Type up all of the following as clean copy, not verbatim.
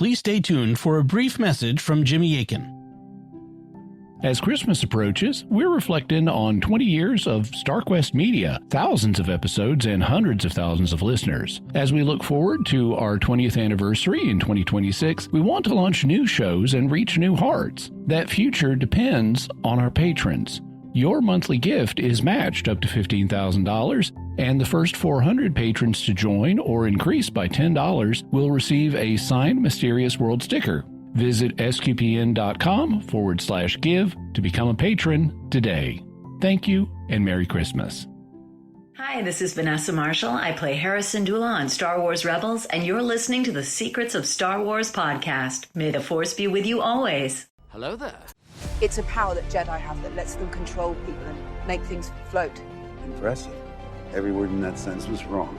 Please stay tuned for a brief message from Jimmy Aiken. As Christmas approaches, we're reflecting on 20 years of StarQuest Media, thousands of episodes, and hundreds of thousands of listeners. As we look forward to our 20th anniversary in 2026, we want to launch new shows and reach new hearts. That future depends on our patrons. Your monthly gift is matched up to $15,000, and the first 400 patrons to join or increase by $10 will receive a signed Mysterious World sticker. Visit sqpn.com/give to become a patron today. Thank you and Merry Christmas. Hi, this is Vanessa Marshall. I play Hera Syndulla on Star Wars Rebels, and you're listening to the Secrets of Star Wars podcast. May the Force be with you always. Hello there. It's a power that Jedi have that lets them control people and make things float. Impressive. Every word in that sentence was wrong.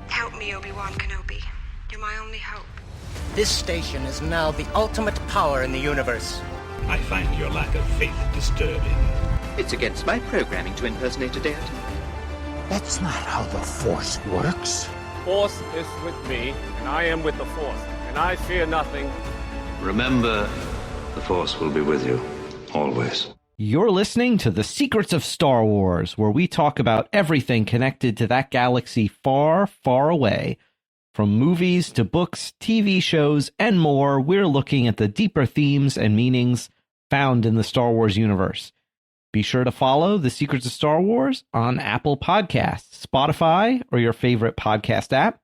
Help me, Obi-Wan Kenobi. You're my only hope. This station is now the ultimate power in the universe. I find your lack of faith disturbing. It's against my programming to impersonate a deity. That's not how the Force works. Force is with me, and I am with the Force, and I fear nothing. Remember, the Force will be with you, always. You're listening to The Secrets of Star Wars, where we talk about everything connected to that galaxy far, far away. From movies to books, TV shows, and more, we're looking at the deeper themes and meanings found in the Star Wars universe. Be sure to follow The Secrets of Star Wars on Apple Podcasts, Spotify, or your favorite podcast app,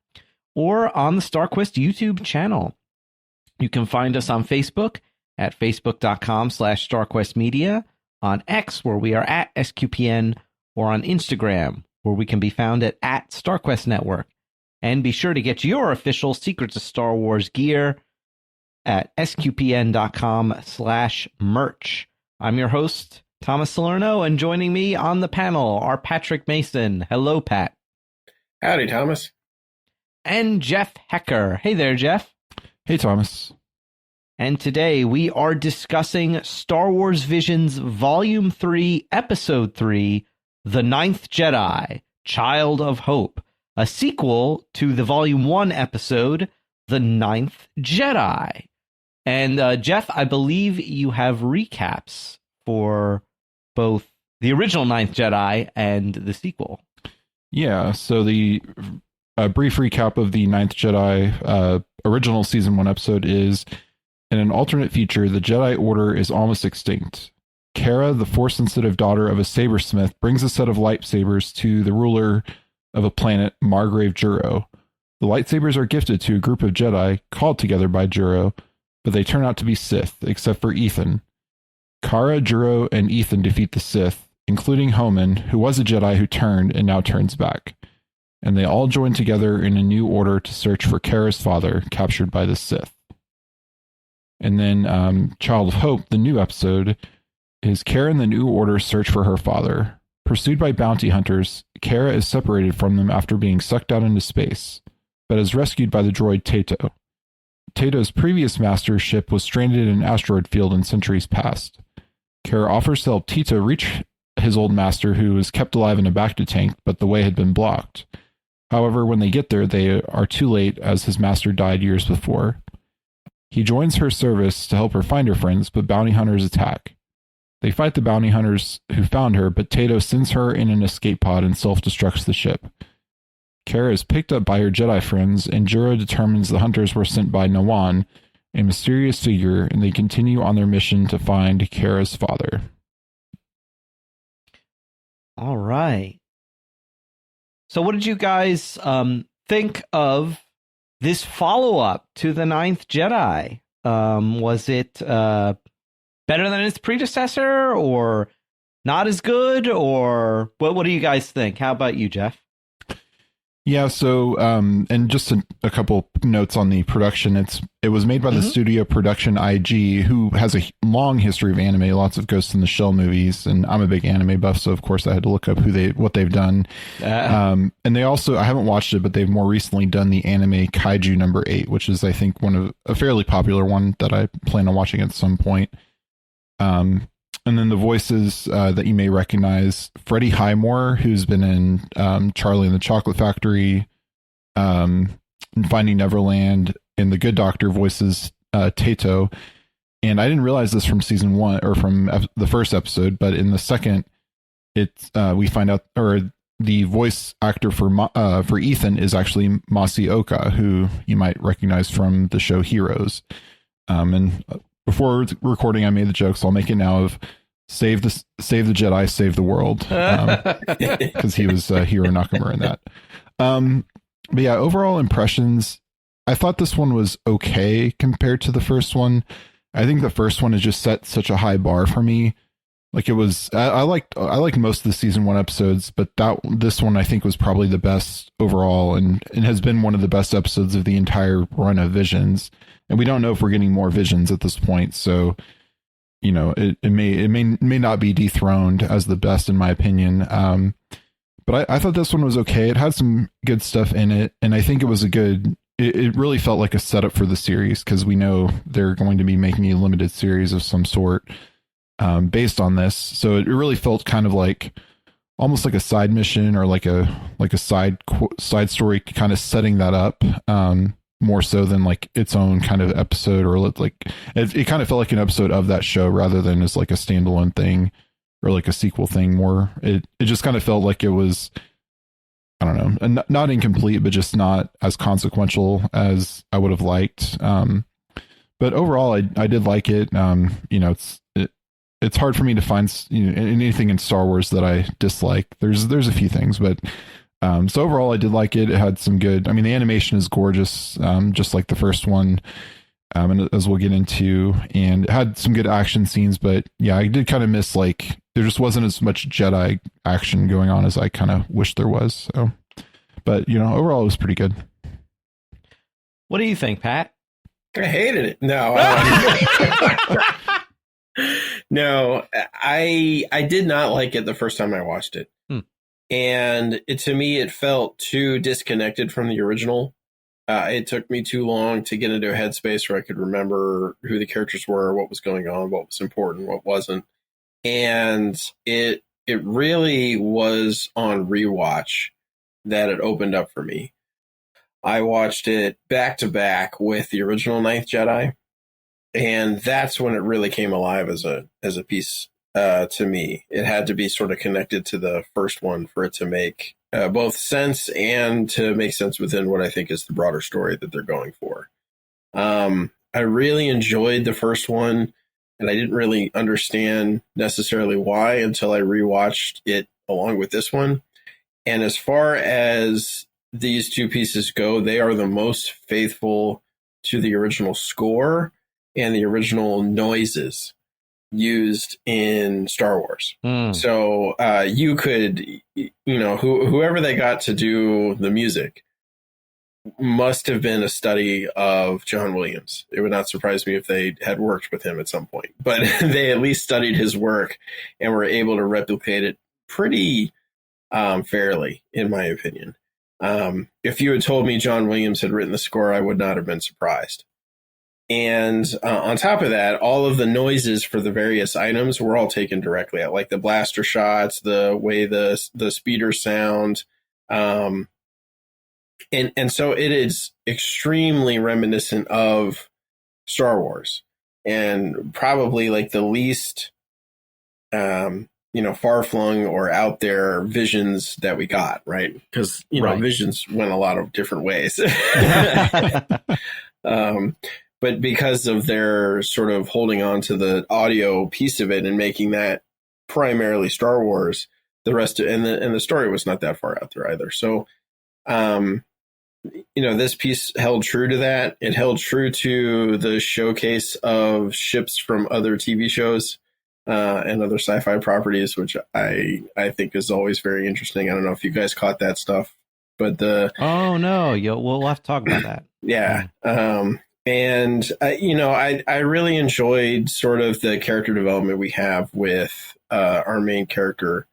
or on the StarQuest YouTube channel. You can find us on Facebook at facebook.com/StarQuestMedia, on X, where we are at SQPN, or on Instagram, where we can be found at StarQuest Network. And be sure to get your official Secrets of Star Wars gear at sqpn.com/merch. I'm your host, Thomas Salerno, and joining me on the panel are Patrick Mason. Hello, Pat. Howdy, Thomas. And Jeff Haecker. Hey there, Jeff. Hey, Thomas. And today we are discussing Star Wars Visions Volume 3, Episode 3, The Ninth Jedi, Child of Hope, a sequel to the Volume 1 episode, The Ninth Jedi. And Jeff, I believe you have recaps for both the original Ninth Jedi and the sequel. Yeah, so the brief recap of the Ninth Jedi original Season 1 episode is, in an alternate future, the Jedi Order is almost extinct. Cara, the Force-sensitive daughter of a sabersmith, brings a set of lightsabers to the ruler of a planet, Margrave Juro. The lightsabers are gifted to a group of Jedi called together by Juro, but they turn out to be Sith, except for Ethan. Cara, Juro, and Ethan defeat the Sith, including Homan, who was a Jedi who turned and now turns back. And they all join together in a new order to search for Cara's father, captured by the Sith. And then Child of Hope, the new episode, is Cara and the New Order search for her father. Pursued by bounty hunters, Cara is separated from them after being sucked out into space, but is rescued by the droid Tato. Tato's previous master's ship was stranded in an asteroid field in centuries past. Cara offers to help Tito reach his old master, who was kept alive in a bacta tank, but the way had been blocked. However, when they get there, they are too late, as his master died years before. He joins her service to help her find her friends, but bounty hunters attack. They fight the bounty hunters who found her, but Tato sends her in an escape pod and self-destructs the ship. Cara is picked up by her Jedi friends, and Juro determines the hunters were sent by Nawan, a mysterious figure, and they continue on their mission to find Cara's father. All right. So what did you guys think of this follow-up to The Ninth Jedi? Was it better than its predecessor, or not as good, or what do you guys think? How about you, Jeff? Yeah, so and just a couple notes on the production. It was made by the studio Production IG, who has a long history of anime, lots of Ghost in the Shell movies, and I'm a big anime buff, so of course I had to look up what they've done. And they also, I haven't watched it, but they've more recently done the anime Kaiju number 8, which is, I think, a fairly popular one that I plan on watching at some point. And then the voices that you may recognize, Freddie Highmore, who's been in Charlie and the Chocolate Factory, Finding Neverland, and the good doctor voices Tato. And I didn't realize this from season 1 or from the first episode, but in the second, we find out, or the voice actor for Ethan is actually Masi Oka, who you might recognize from the show Heroes. And before recording, I made the joke, so I'll make it now of save the Jedi, save the world, because he was Hiro Nakamura in that. But yeah, overall impressions, I thought this one was okay compared to the first one. I think the first one has just set such a high bar for me. Like it was, I liked most of the season 1 episodes, but this one I think was probably the best overall, and has been one of the best episodes of the entire run of Visions. And we don't know if we're getting more Visions at this point, so you know it may not be dethroned as the best in my opinion. But I thought this one was okay. It had some good stuff in it, and I think it was it really felt like a setup for the series, because we know they're going to be making a limited series of some sort based on this. So it really felt kind of like almost like a side mission, or like a side story, kind of setting that up more so than like its own kind of episode, or like it kind of felt like an episode of that show rather than as like a standalone thing or like a sequel thing. More it just kind of felt like it was, I don't know, not incomplete, but just not as consequential as I would have liked. But overall, I did like it. You know, it's hard for me to find anything in Star Wars that I dislike. There's a few things, but so overall, I did like it. It had some good. I mean, the animation is gorgeous, just like the first one, and as we'll get into, and it had some good action scenes. But yeah, I did kind of miss, like, there just wasn't as much Jedi action going on as I kind of wish there was. So, but you know, overall, it was pretty good. What do you think, Pat? I hated it. No, no, I did not like it the first time I watched it. And to me, it felt too disconnected from the original. It took me too long to get into a headspace where I could remember who the characters were, what was going on, what was important, what wasn't. And it really was on rewatch that it opened up for me. I watched it back to back with the original Ninth Jedi, and that's when it really came alive as a piece to me. It had to be sort of connected to the first one for it to make both sense and to make sense within what I think is the broader story that they're going for. I really enjoyed the first one, and I didn't really understand necessarily why until I rewatched it along with this one. And as far as these two pieces go, they are the most faithful to the original score and the original noises used in Star Wars. So you could, whoever they got to do the music must have been a study of John Williams. It would not surprise me if they had worked with him at some point, but they at least studied his work and were able to replicate it pretty fairly, in my opinion. If you had told me John Williams had written the score, I would not have been surprised. And on top of that, all of the noises for the various items were all taken directly out, like the blaster shots, the way the speeders sound. And so it is extremely reminiscent of Star Wars, and probably like the least, far-flung or out there Visions that we got, right? Because, Visions went a lot of different ways. But because of their sort of holding on to the audio piece of it and making that primarily Star Wars, the rest of, and the story was not that far out there either. So, this piece held true to that. It held true to the showcase of ships from other TV shows and other sci-fi properties, which I think is always very interesting. I don't know if you guys caught that stuff, but oh no, we'll have to talk about that. Yeah. And, I really enjoyed sort of the character development we have with our main character,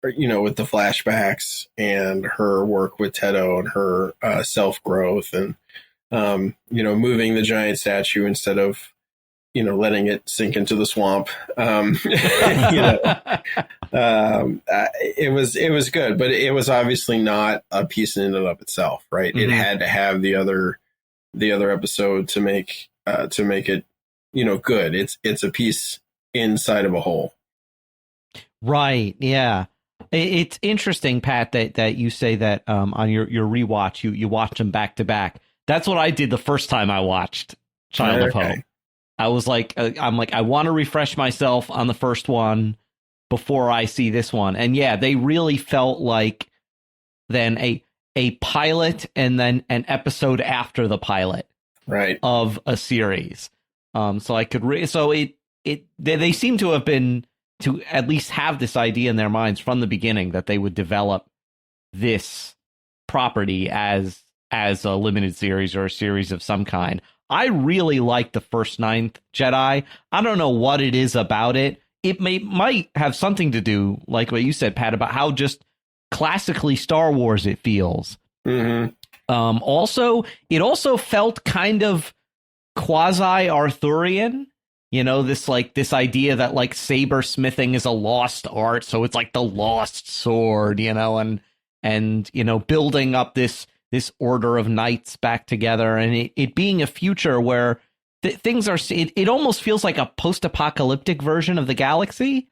with the flashbacks and her work with Tedo and her self-growth and, moving the giant statue instead of, letting it sink into the swamp. It was good, but it was obviously not a piece in and of itself, right? Mm-hmm. It had to have the other the other episode to make it, good. It's a piece inside of a whole. Right. Yeah. It's interesting, Pat, that you say that on your rewatch, you watch them back to back. That's what I did the first time I watched Child of Hope. I was like, I want to refresh myself on the first one before I see this one. And yeah, they really felt like then a pilot and then an episode after the pilot, right, of a series. So I could they seem to have been to at least have this idea in their minds from the beginning that they would develop this property as a limited series or a series of some kind. I really like the first Ninth Jedi. I don't know what it is about it. It might have something to do, like what you said, Pat, about how just classically Star Wars it feels. Mm-hmm. It also felt kind of quasi-Arthurian. This idea that like saber smithing is a lost art, so it's like the lost sword, and building up this order of knights back together, and it being a future where things are. It almost feels like a post-apocalyptic version of the galaxy,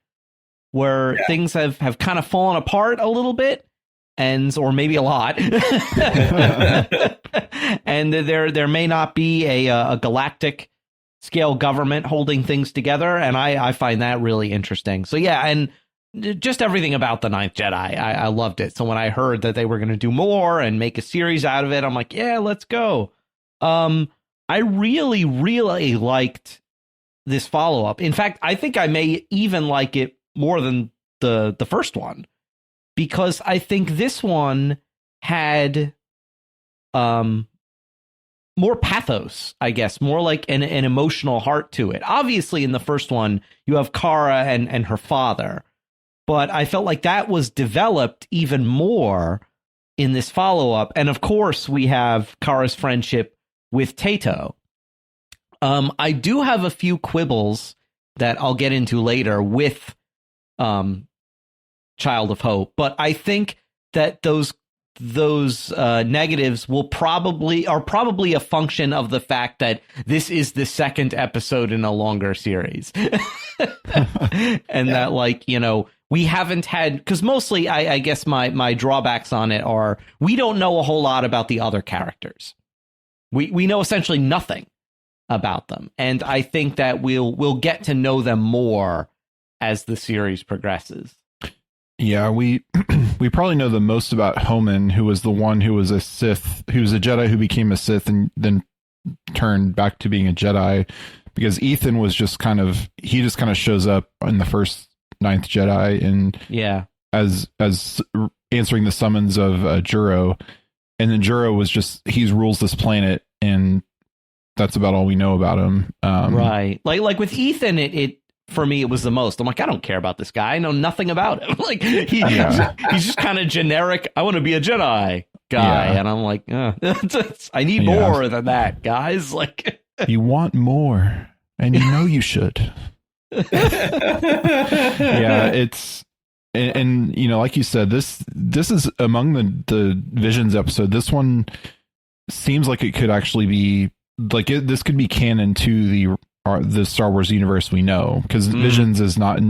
where things have kind of fallen apart a little bit, or maybe a lot, and there may not be a galactic scale government holding things together, and I find that really interesting. So yeah, and just everything about the Ninth Jedi, I loved it. So when I heard that they were going to do more and make a series out of it, I'm like, yeah, let's go. I really, really liked this follow-up. In fact, I think I may even like it more than the first one, because I think this one had more pathos, I guess, more like an emotional heart to it. Obviously, in the first one, you have Kara and her father, but I felt like that was developed even more in this follow-up. And of course, we have Kara's friendship with Tato. I do have a few quibbles that I'll get into later with Child of Hope, but I think that those negatives are probably a function of the fact that this is the second episode in a longer series. And that, we haven't had, because mostly I guess my drawbacks on it are we don't know a whole lot about the other characters. We know essentially nothing about them. And I think that we'll get to know them more as the series progresses. Yeah, we probably know the most about Homan, who was the one who was a Sith, who was a Jedi who became a Sith and then turned back to being a Jedi, because Ethan was just kind of shows up in the first Ninth Jedi and as answering the summons of Juro, and then Juro was just he rules this planet, and that's about all we know about him. Right, like with Ethan, it for me, it was the most. I'm like, I don't care about this guy. I know nothing about him. Like he's just kind of generic. I want to be a Jedi guy, and I'm like, I need more than that, guys. Like, you want more, and you should. It's and like you said, this is among the Visions episode. This one seems like it could actually be like this could be canon to the Star Wars universe we know, because Visions is not,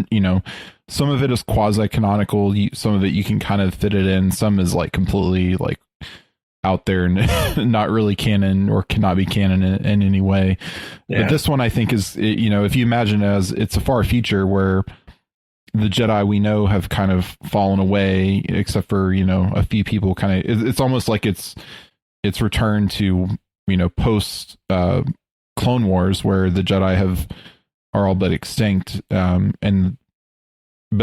some of it is quasi-canonical, some of it you can kind of fit it in, some is like completely like out there and not really canon or cannot be canon in any way. But this one I think is, if you imagine as it's a far future where the Jedi we know have kind of fallen away, except for, a few people kind of, it's almost like it's returned to, post Clone Wars, where the Jedi are all but extinct, but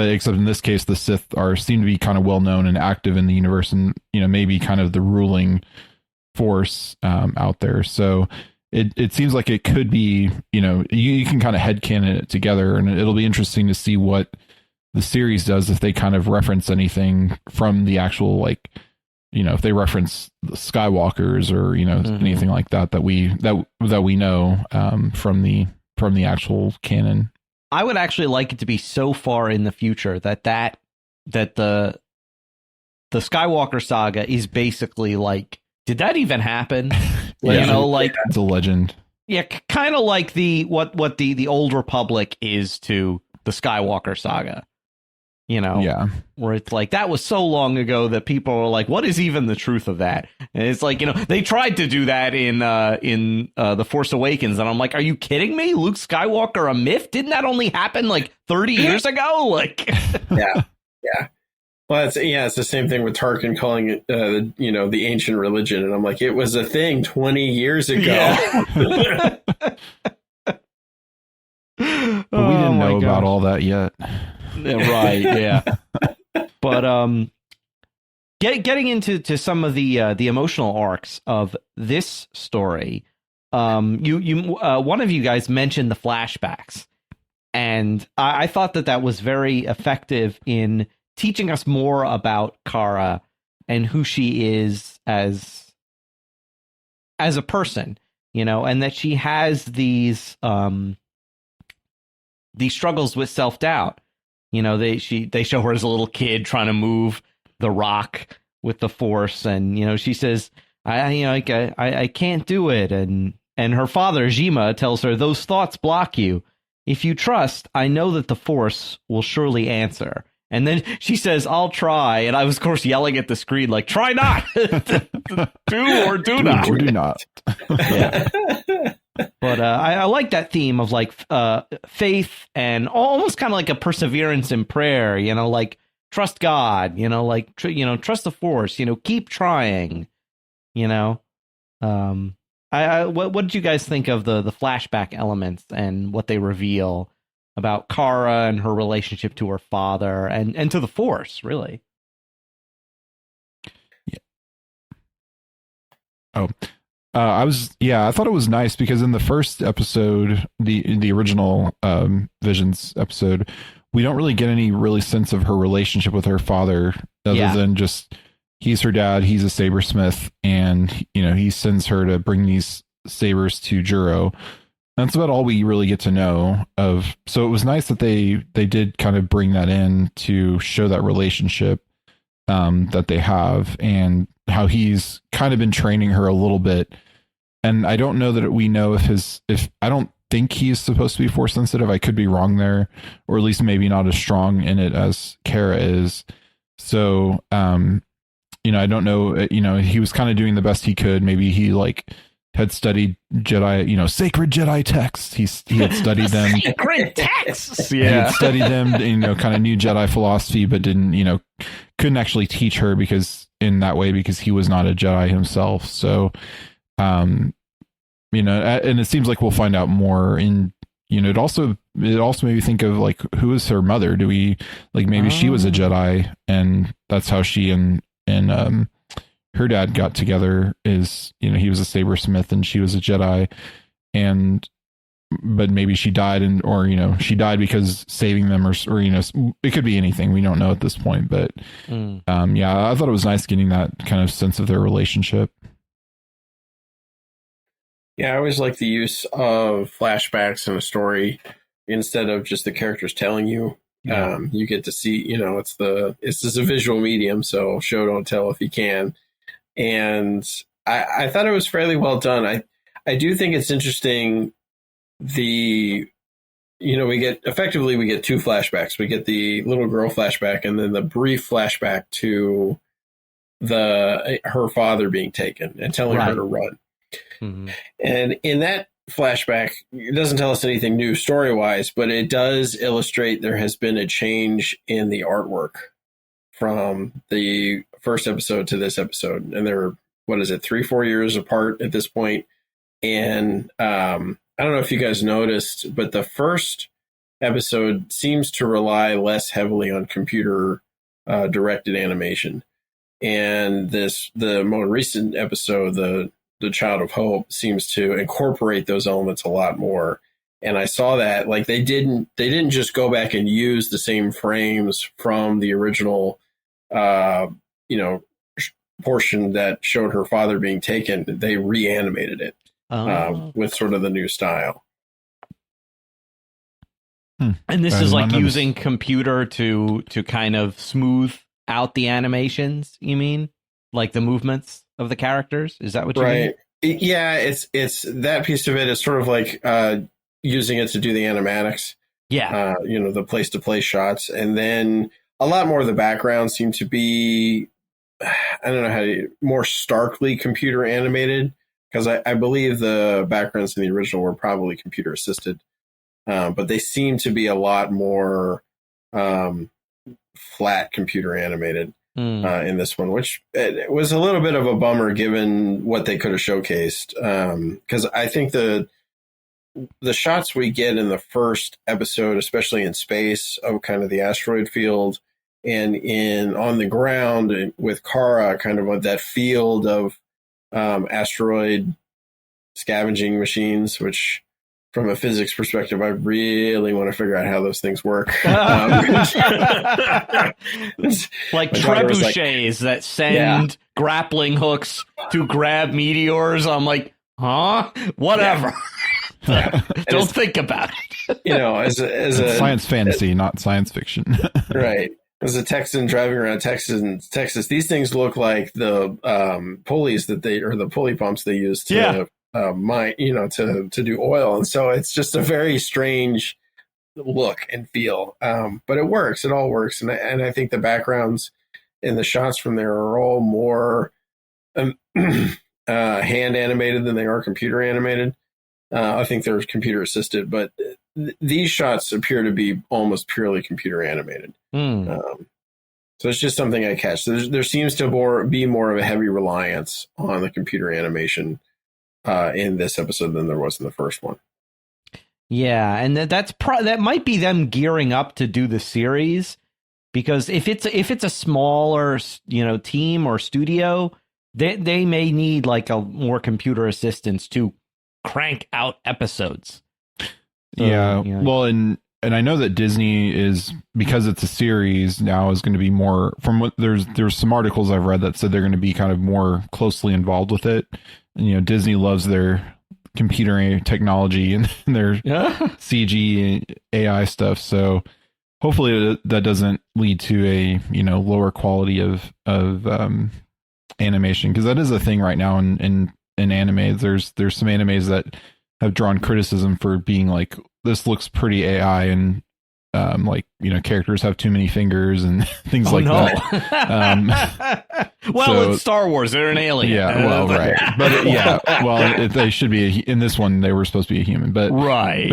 except in this case the Sith seem to be kind of well known and active in the universe, and maybe kind of the ruling force out there. So it seems like it could be, you can kind of headcanon it together, and it'll be interesting to see what the series does if they kind of reference anything from the actual, like, if they reference the Skywalkers or anything like that we know from the actual canon. I would actually like it to be so far in the future that the Skywalker saga is basically like, did that even happen? You know, like it's a legend. Yeah, kind of like what the Old Republic is to the Skywalker saga. You know, where it's like that was so long ago that people are like, what is even the truth of that? And it's like, you know, they tried to do that in The Force Awakens, and I'm like, are you kidding me? Luke Skywalker a myth? Didn't that only happen like 30 years ago? Like, yeah. Well, it's the same thing with Tarkin calling it, the ancient religion, and I'm like, it was a thing 20 years ago. Yeah. But we didn't know about all that yet. Right, yeah. But getting into some of the emotional arcs of this story, you one of you guys mentioned the flashbacks, and I thought that was very effective in teaching us more about Kara and who she is as a person, you know, and that she has these struggles with self-doubt. You know, they show her as a little kid trying to move the rock with the Force, and you know, she says, I can't do it, and her father Jima tells her, those thoughts block you. If you trust, I know that the Force will surely answer. And then she says, I'll try. And I was, of course, yelling at the screen, like, try not. Do or do not. Or do not. Yeah. But I like that theme of like faith and almost kind of like a perseverance in prayer, you know, like trust God, you know, like, trust the Force, you know, keep trying, you know. What did you guys think of the flashback elements and what they reveal about Kara and her relationship to her father and to the Force, really? Yeah. Oh, I thought it was nice because in the first episode, the original Visions episode, we don't really get any really sense of her relationship with her father other than just he's her dad, he's a sabersmith, and you know, he sends her to bring these sabers to Juro. That's about all we really get to know of. So it was nice that they did kind of bring that in to show that relationship that they have and how he's kind of been training her a little bit. And I don't know that we know if I don't think he's supposed to be Force sensitive. I could be wrong there, or at least maybe not as strong in it as Kara is. So, you know, I don't know, you know, he was kind of doing the best he could. Maybe he had studied Jedi, you know, sacred Jedi texts. He had studied them. Sacred texts. Yeah. He had studied them, you know, kind of knew Jedi philosophy, but didn't, you know, couldn't actually teach her because he was not a Jedi himself. So, you know, and it seems like we'll find out more in, you know, it also made me think of like, who is her mother? Do we like, maybe she was a Jedi and that's how she and her dad got together is, you know, he was a sabersmith and she was a Jedi, but maybe she died or, you know, she died because saving them or, you know, it could be anything. We don't know at this point, but, I thought it was nice getting that kind of sense of their relationship. Yeah. I always like the use of flashbacks in a story instead of just the characters telling you. You get to see, you know, this is a visual medium, so show, don't tell if you can. And I thought it was fairly well done. I do think it's interesting. We get two flashbacks. We get the little girl flashback and then the brief flashback to her father being taken and telling her to run. Mm-hmm. And in that flashback, it doesn't tell us anything new story-wise, but it does illustrate there has been a change in the artwork from the first episode to this episode. And they're, 3-4 years apart at this point. And I don't know if you guys noticed, but the first episode seems to rely less heavily on computer directed animation. And the more recent episode, the Child of Hope, seems to incorporate those elements a lot more. And I saw that like they didn't just go back and use the same frames from the original, portion that showed her father being taken. They reanimated it with sort of the new style. And this is like using computer to kind of smooth out the animations, you mean? Like the movements of the characters? Is that what you mean? Yeah, it's that piece of it is sort of like using it to do the animatics. Yeah. The place to play shots. And then a lot more of the background seemed to be, I don't know more starkly computer animated, because I believe the backgrounds in the original were probably computer assisted. But they seem to be a lot more flat computer animated in this one, which it was a little bit of a bummer given what they could have showcased. Because I think the shots we get in the first episode, especially in space, of kind of the asteroid field and on the ground with Kara, kind of that field of asteroid scavenging machines, which from a physics perspective, I really want to figure out how those things work. Like trebuchets that send grappling hooks to grab meteors. I'm like, huh? Whatever. Yeah. Don't think about it. As a science fantasy, not science fiction. Right. As a Texan driving around Texas, these things look like the pulleys the pulley pumps they use to mine, to do oil. And so it's just a very strange look and feel. But it works. It all works. And I think the backgrounds and the shots from there are all more hand animated than they are computer animated. I think they're computer assisted, but these shots appear to be almost purely computer animated. So it's just something I catch. There seems to be more of a heavy reliance on the computer animation in this episode than there was in the first one. Yeah, and that might be them gearing up to do the series, because if it's a smaller team or studio, they may need like a more computer assistance to crank out episodes. So, well, and I know that Disney is, because it's a series now, is going to be more, from what there's some articles I've read that said they're going to be kind of more closely involved with it. And Disney loves their computer technology and their CG and AI stuff. So hopefully that doesn't lead to a lower quality of animation, because that is a thing right now in anime. There's some animes that have drawn criticism for being like, this looks pretty AI, and characters have too many fingers and things that. It's Star Wars. They're an alien. Yeah, well, right. But they should be in this one. They were supposed to be a human, but right.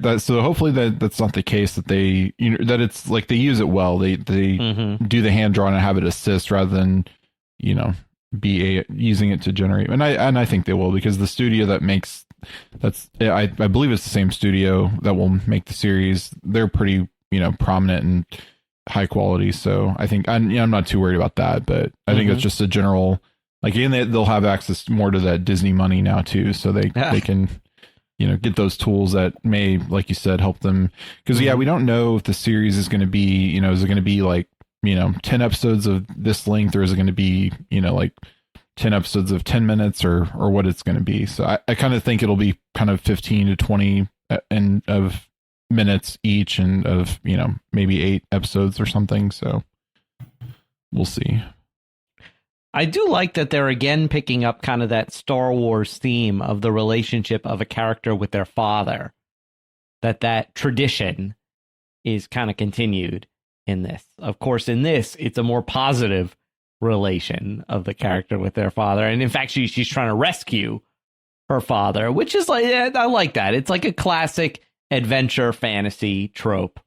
But so hopefully that's not the case. That they, that it's like they use it well. They do the hand drawn and have it assist rather than be using it to generate. And I think they will, because the studio that makes I believe it's the same studio that will make the series. They're pretty prominent and high quality, so I think I'm not too worried about that. But I think it's just a general, like, again, they'll have access more to that Disney money now too, so they can get those tools that may, like you said, help them. Because we don't know if the series is going to be is it going to be like 10 episodes of this length, or is it going to be like 10 episodes of 10 minutes or what it's going to be. So I kind of think it'll be kind of 15 to 20 of minutes each, and of maybe 8 episodes or something. So we'll see. I do like that they're again picking up kind of that Star Wars theme of the relationship of a character with their father, that tradition is kind of continued in this. Of course, in this, it's a more positive relation of the character with their father, and in fact she's trying to rescue her father, which is like, I like that. It's like a classic adventure fantasy trope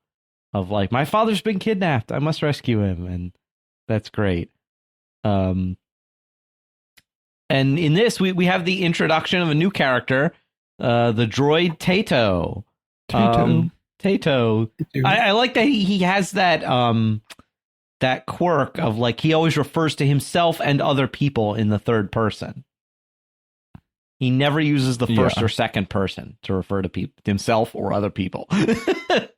of like, my father's been kidnapped, I must rescue him, and that's great. And in this we have the introduction of a new character, the droid Tato. Tato. I like that he has that quirk of like, he always refers to himself and other people in the third person. He never uses the first or second person to refer to himself or other people. I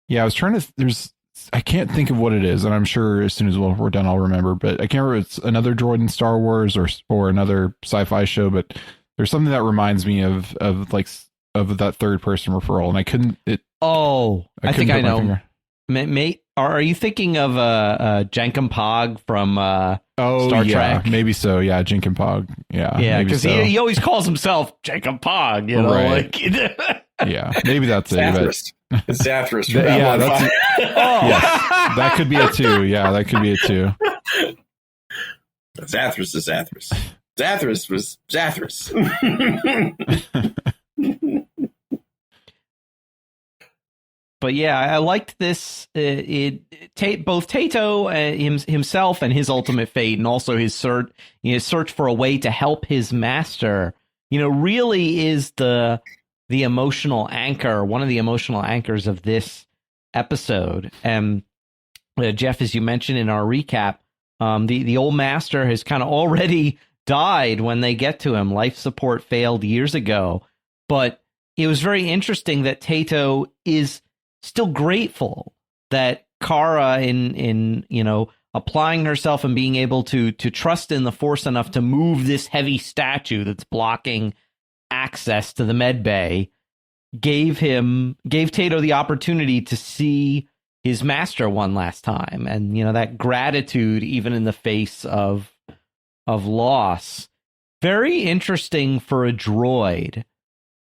was trying to, I can't think of what it is, and I'm sure as soon as we're done I'll remember, but I can't remember if it's another droid in Star Wars or another sci-fi show, but there's something that reminds me of that third person referral, and I couldn't. I think I know. Are you thinking of Jankum Pog from Star Trek? Maybe so. Yeah, Jankum Pog. Yeah, because so. he always calls himself Jankum Pog. You know, right. Yeah, maybe that's Zathras. It's Zathras. Yeah, that's yes, that could be it too. Yeah, that could be it too. Zathras is Zathras. Zathras was Zathras. But yeah, I liked this. Both Tato himself and his ultimate fate, and also his search for a way to help his master, really is the emotional anchor, one of the emotional anchors of this episode. And Jeff, as you mentioned in our recap, the old master has kind of already died when they get to him. Life support failed years ago, but it was very interesting that Tato is still grateful that Kara, in applying herself and being able to trust in the Force enough to move this heavy statue that's blocking access to the med bay, gave Tato the opportunity to see his master one last time, and that gratitude even in the face of loss. Very interesting for a droid.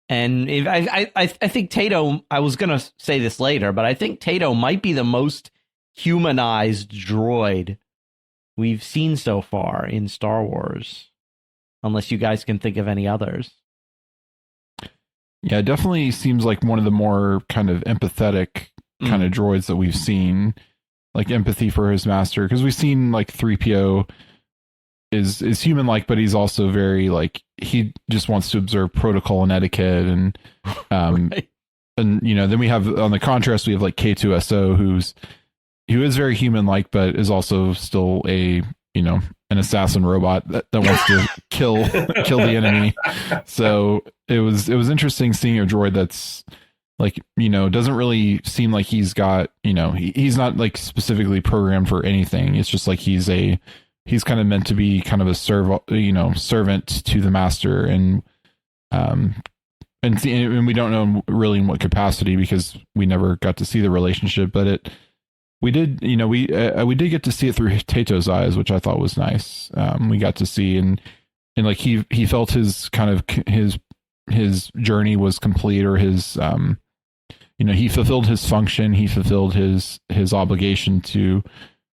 And I think Tato, I was going to say this later, but I think Tato might be the most humanized droid we've seen so far in Star Wars, unless you guys can think of any others. Yeah, it definitely seems like one of the more kind of empathetic kind of droids that we've seen, like empathy for his master, because we've seen like 3PO is human-like, but he's also very like, he just wants to observe protocol and etiquette, and right. And then we have, on the contrast, we have like K2SO, who is very human-like, but is also still an assassin robot that wants to kill the enemy. So it was interesting seeing a droid that's like, doesn't really seem like he's got, he's not like specifically programmed for anything. It's just like he's kind of meant to be kind of a servant to the master, and we don't know really in what capacity, because we never got to see the relationship, but we did get to see it through Tato's eyes, which I thought was nice. We got to see, and like he felt his kind of his journey was complete, or his he fulfilled his function, he fulfilled his obligation to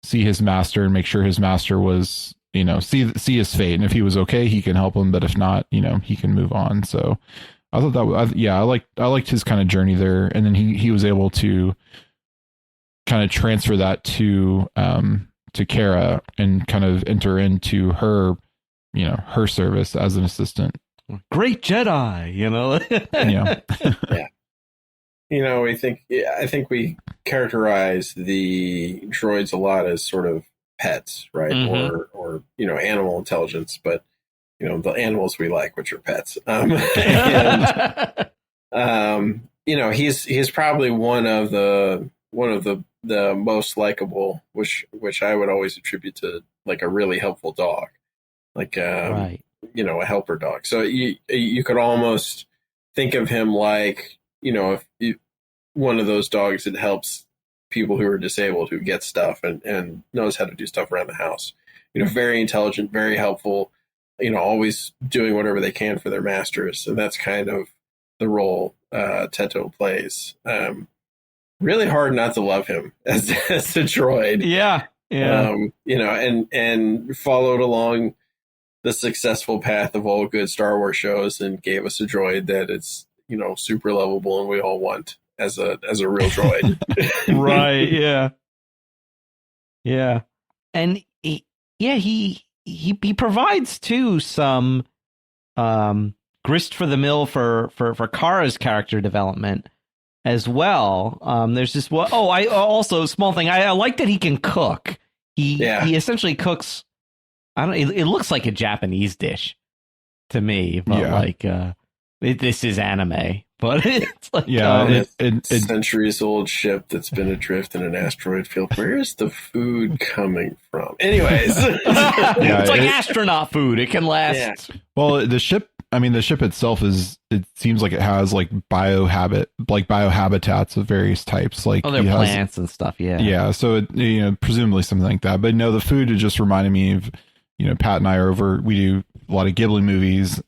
see his master and make sure his master was, see his fate. And if he was okay, he can help him. But if not, he can move on. So I thought I liked his kind of journey there. And then he was able to kind of transfer that to Kara and kind of enter into her, her service as an assistant. Great Jedi, Yeah. Yeah. I think we characterize the droids a lot as sort of pets, right? Mm-hmm. Or animal intelligence, but the animals we like, which are pets. He's probably one of the most likable, which I would always attribute to like a really helpful dog, like right. A helper dog. So you could almost think of him like, if one of those dogs that helps people who are disabled, who get stuff and knows how to do stuff around the house, very intelligent, very helpful, always doing whatever they can for their masters. And that's kind of the role Teto plays. Really hard not to love him as a droid. Yeah. Yeah. And followed along the successful path of all good Star Wars shows and gave us a droid that is, super lovable and we all want as a real droid. Right. Yeah. Yeah. And he provides too some grist for the mill for Kara's character development as well. There's this also small thing. I like that he can cook. He essentially cooks. It looks like a Japanese dish to me, but this is anime. But it's like centuries-old ship that's been adrift in an asteroid field. Where's the food coming from? Anyways, it's like astronaut food. It can last. Yeah. Well, the ship I mean, the ship itself it seems like it has like biohabitats of various types. Like they're plants and stuff. Yeah. Yeah. So presumably something like that. But no, the food, it just reminded me of, Pat and I we do a lot of Ghibli movies,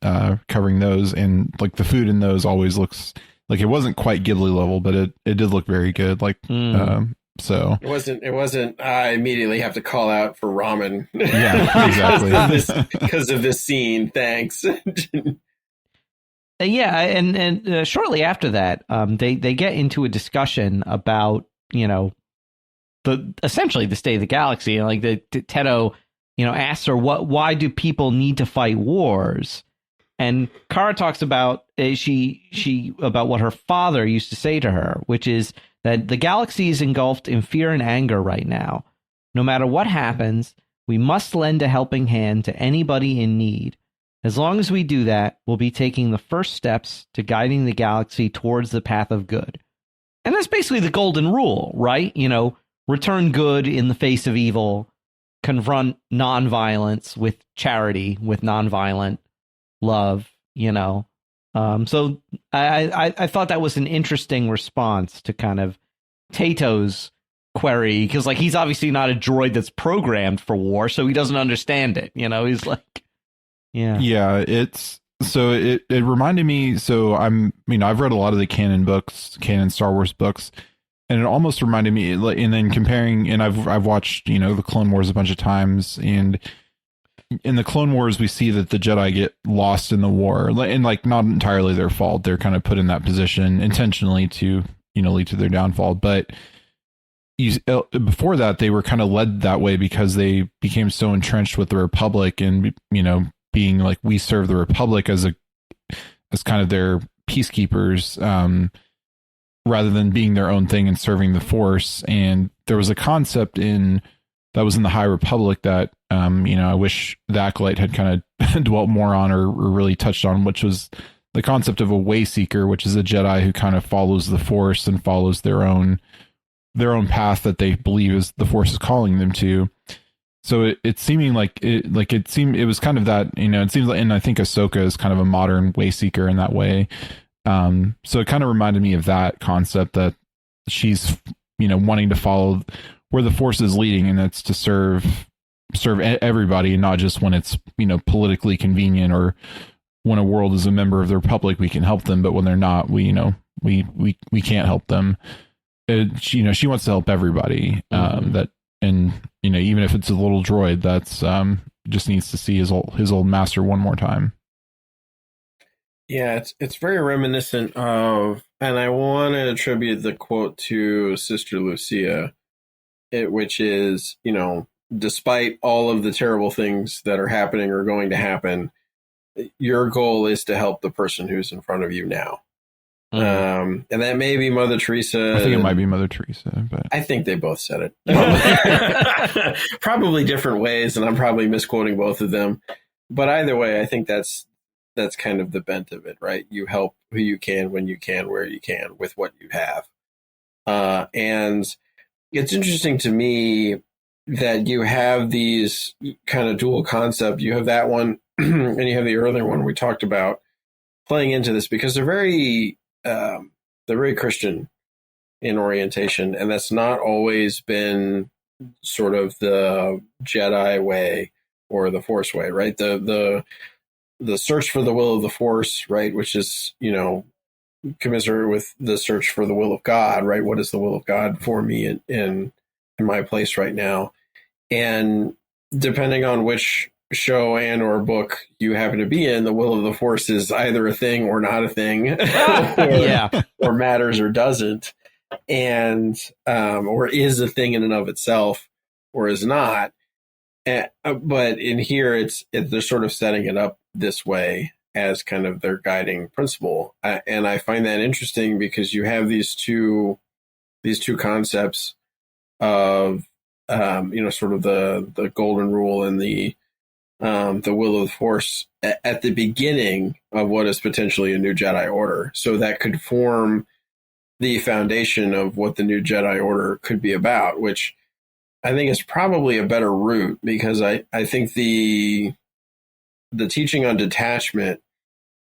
covering those, and like the food in those always looks like it wasn't quite Ghibli level, but it did look very good. Like, so it wasn't, I immediately have to call out for ramen. Yeah, exactly. because of this scene. Thanks. Yeah. And shortly after that, they get into a discussion about, essentially the state of the galaxy. Like Teto, asks her why do people need to fight wars? And Kara talks about about what her father used to say to her, which is that the galaxy is engulfed in fear and anger right now. No matter what happens, we must lend a helping hand to anybody in need. As long as we do that, we'll be taking the first steps to guiding the galaxy towards the path of good. And that's basically the golden rule, right? Return good in the face of evil, confront nonviolence with charity, with nonviolent love, So I thought that was an interesting response to kind of Tato's query, because like he's obviously not a droid that's programmed for war, so he doesn't understand it. He's like, yeah. It reminded me. So I've read a lot of the canon Star Wars books. And it almost reminded me, and then comparing, and I've watched, the Clone Wars a bunch of times, and in the Clone Wars, we see that the Jedi get lost in the war, and like not entirely their fault. They're kind of put in that position intentionally to, lead to their downfall. But before that, they were kind of led that way because they became so entrenched with the Republic, and, being like, we serve the Republic as kind of their peacekeepers, rather than being their own thing and serving the Force. And there was a concept that was in the High Republic that, I wish the Acolyte had kind of dwelt more on or really touched on, which was the concept of a Wayseeker, which is a Jedi who kind of follows the Force and follows their own path that they believe is the Force is calling them to. So it seeming like it was kind of that, it seems like, and I think Ahsoka is kind of a modern Wayseeker in that way. So it kind of reminded me of that concept that she's, wanting to follow where the Force is leading, and that's to serve everybody, and not just when it's, politically convenient, or when a world is a member of the Republic, we can help them, but when they're not, we can't help them. She wants to help everybody. Even if it's a little droid that's just needs to see his old master one more time. Yeah, it's very reminiscent of, and I want to attribute the quote to Sister Lucia, which is, despite all of the terrible things that are happening or going to happen, your goal is to help the person who's in front of you now. And that may be Mother Teresa. I think it might be Mother Teresa, but I think they both said it. Probably different ways, and I'm probably misquoting both of them. But either way, I think that's kind of the bent of it, right? You help who you can, when you can, where you can, with what you have. And it's interesting to me that you have these kind of dual concept. You have that one, and you have the earlier one we talked about playing into this, because they're very Christian in orientation, and that's not always been sort of the Jedi way or the Force way, right? The search for the will of the Force, right, which is, commensurate with the search for the will of God, right? What is the will of God for me in my place right now? And depending on which show and or book you happen to be in, the will of the Force is either a thing or not a thing, or matters or doesn't, and or is a thing in and of itself or is not. But in here, they're sort of setting it up this way as kind of their guiding principle, and I find that interesting because you have these two concepts of sort of the golden rule and the will of the Force at the beginning of what is potentially a new Jedi Order. So that could form the foundation of what the new Jedi Order could be about, which I think is probably a better route, because I think the teaching on detachment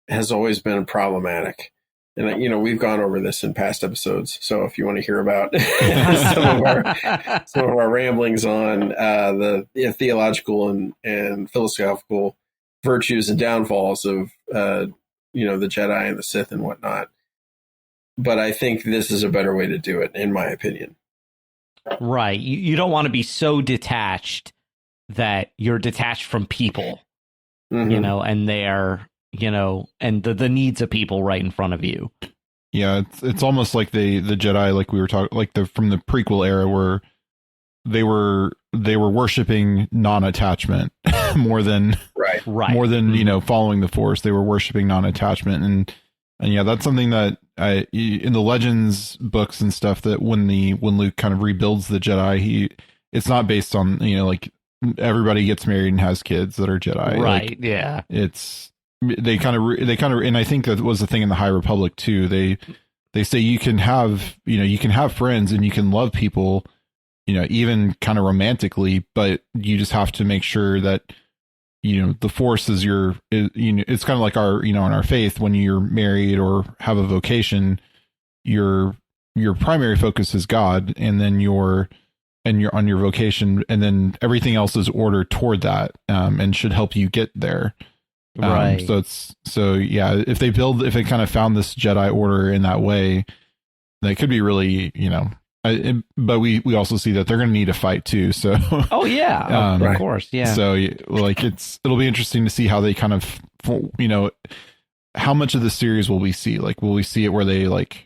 has always been problematic. And, you know, we've gone over this in past episodes. So if you want to hear about some of our ramblings on the theological and philosophical virtues and downfalls of, you know, the Jedi and the Sith and whatnot. But I think this is a better way to do it, in my opinion. Right. You don't want to be so detached that you're detached from people, you know, and they're, you know, and the needs of people right in front of you. Yeah, it's almost like the Jedi, like we were talking, like from the prequel era, where they were worshiping non-attachment more than more than you know, following the Force. They were worshiping non-attachment, and yeah, that's something that in the Legends books and stuff, that when Luke kind of rebuilds the Jedi, it's not based on, you know, like everybody gets married and has kids that are Jedi, right? Like, yeah, it's they kind of, and I think that was the thing in the High Republic too. They say you can have friends and you can love people, you know, even kind of romantically, but you just have to make sure that, you know, the Force is you know, it's kind of like our, you know, in our faith, when you're married or have a vocation, your primary focus is God, and then you're on your vocation, and then everything else is ordered toward that, and should help you get there. Right. So yeah, if they kind of found this Jedi Order in that way, that could be really, you know, but we also see that they're going to need a fight too. So oh yeah, of course, yeah. So like it'll be interesting to see how they kind of, you know, how much of the series will we see? Like, will we see it where they like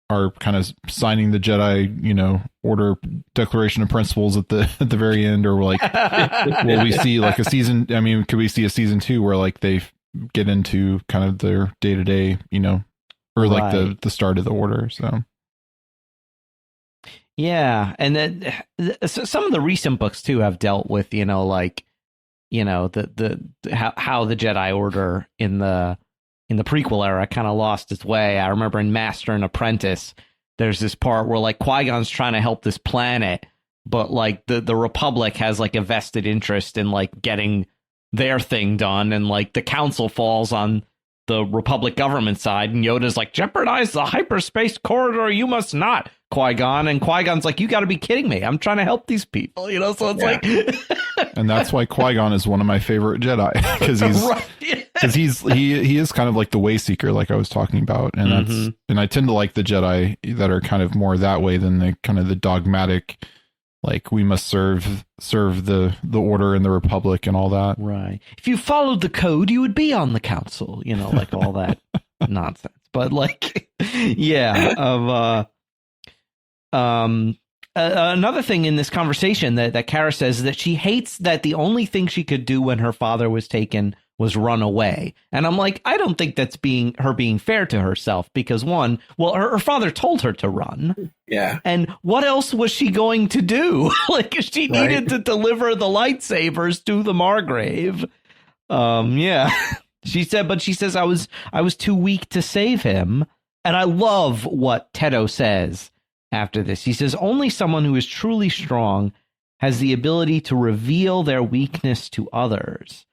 are kind of signing the Jedi, you know, Order Declaration of Principles at the very end, or like will we see like a season? I mean, could we see a season 2 where like they get into kind of their day-to-day, you know, or like the start of the Order? So yeah, and then some of the recent books too have dealt with, you know, like, you know, the how the Jedi Order in the prequel era kind of lost its way. I remember in Master and Apprentice, there's this part where like Qui-Gon's trying to help this planet, but like the Republic has like a vested interest in like getting their thing done, and like the Council falls on the Republic government side, and Yoda's like, jeopardize the hyperspace corridor, you must not, Qui-Gon. And Qui-Gon's like, you got to be kidding me, I'm trying to help these people, you know. So it's like and that's why Qui-Gon is one of my favorite Jedi, because he is kind of like the way seeker, like I was talking about, and that's and I tend to like the Jedi that are kind of more that way than the kind of the dogmatic, like we must serve the Order and the Republic and all that. Right. If you followed the code, you would be on the Council, you know, like all that nonsense. But like, yeah, another thing in this conversation that Kara says is that she hates that the only thing she could do when her father was taken was run away. And I'm like, I don't think that's being fair to herself, because one, well, her father told her to run. Yeah. And what else was she going to do? Like, she needed to deliver the lightsabers to the Margrave. Yeah. She says I was too weak to save him. And I love what Tedo says after this. He says, only someone who is truly strong has the ability to reveal their weakness to others.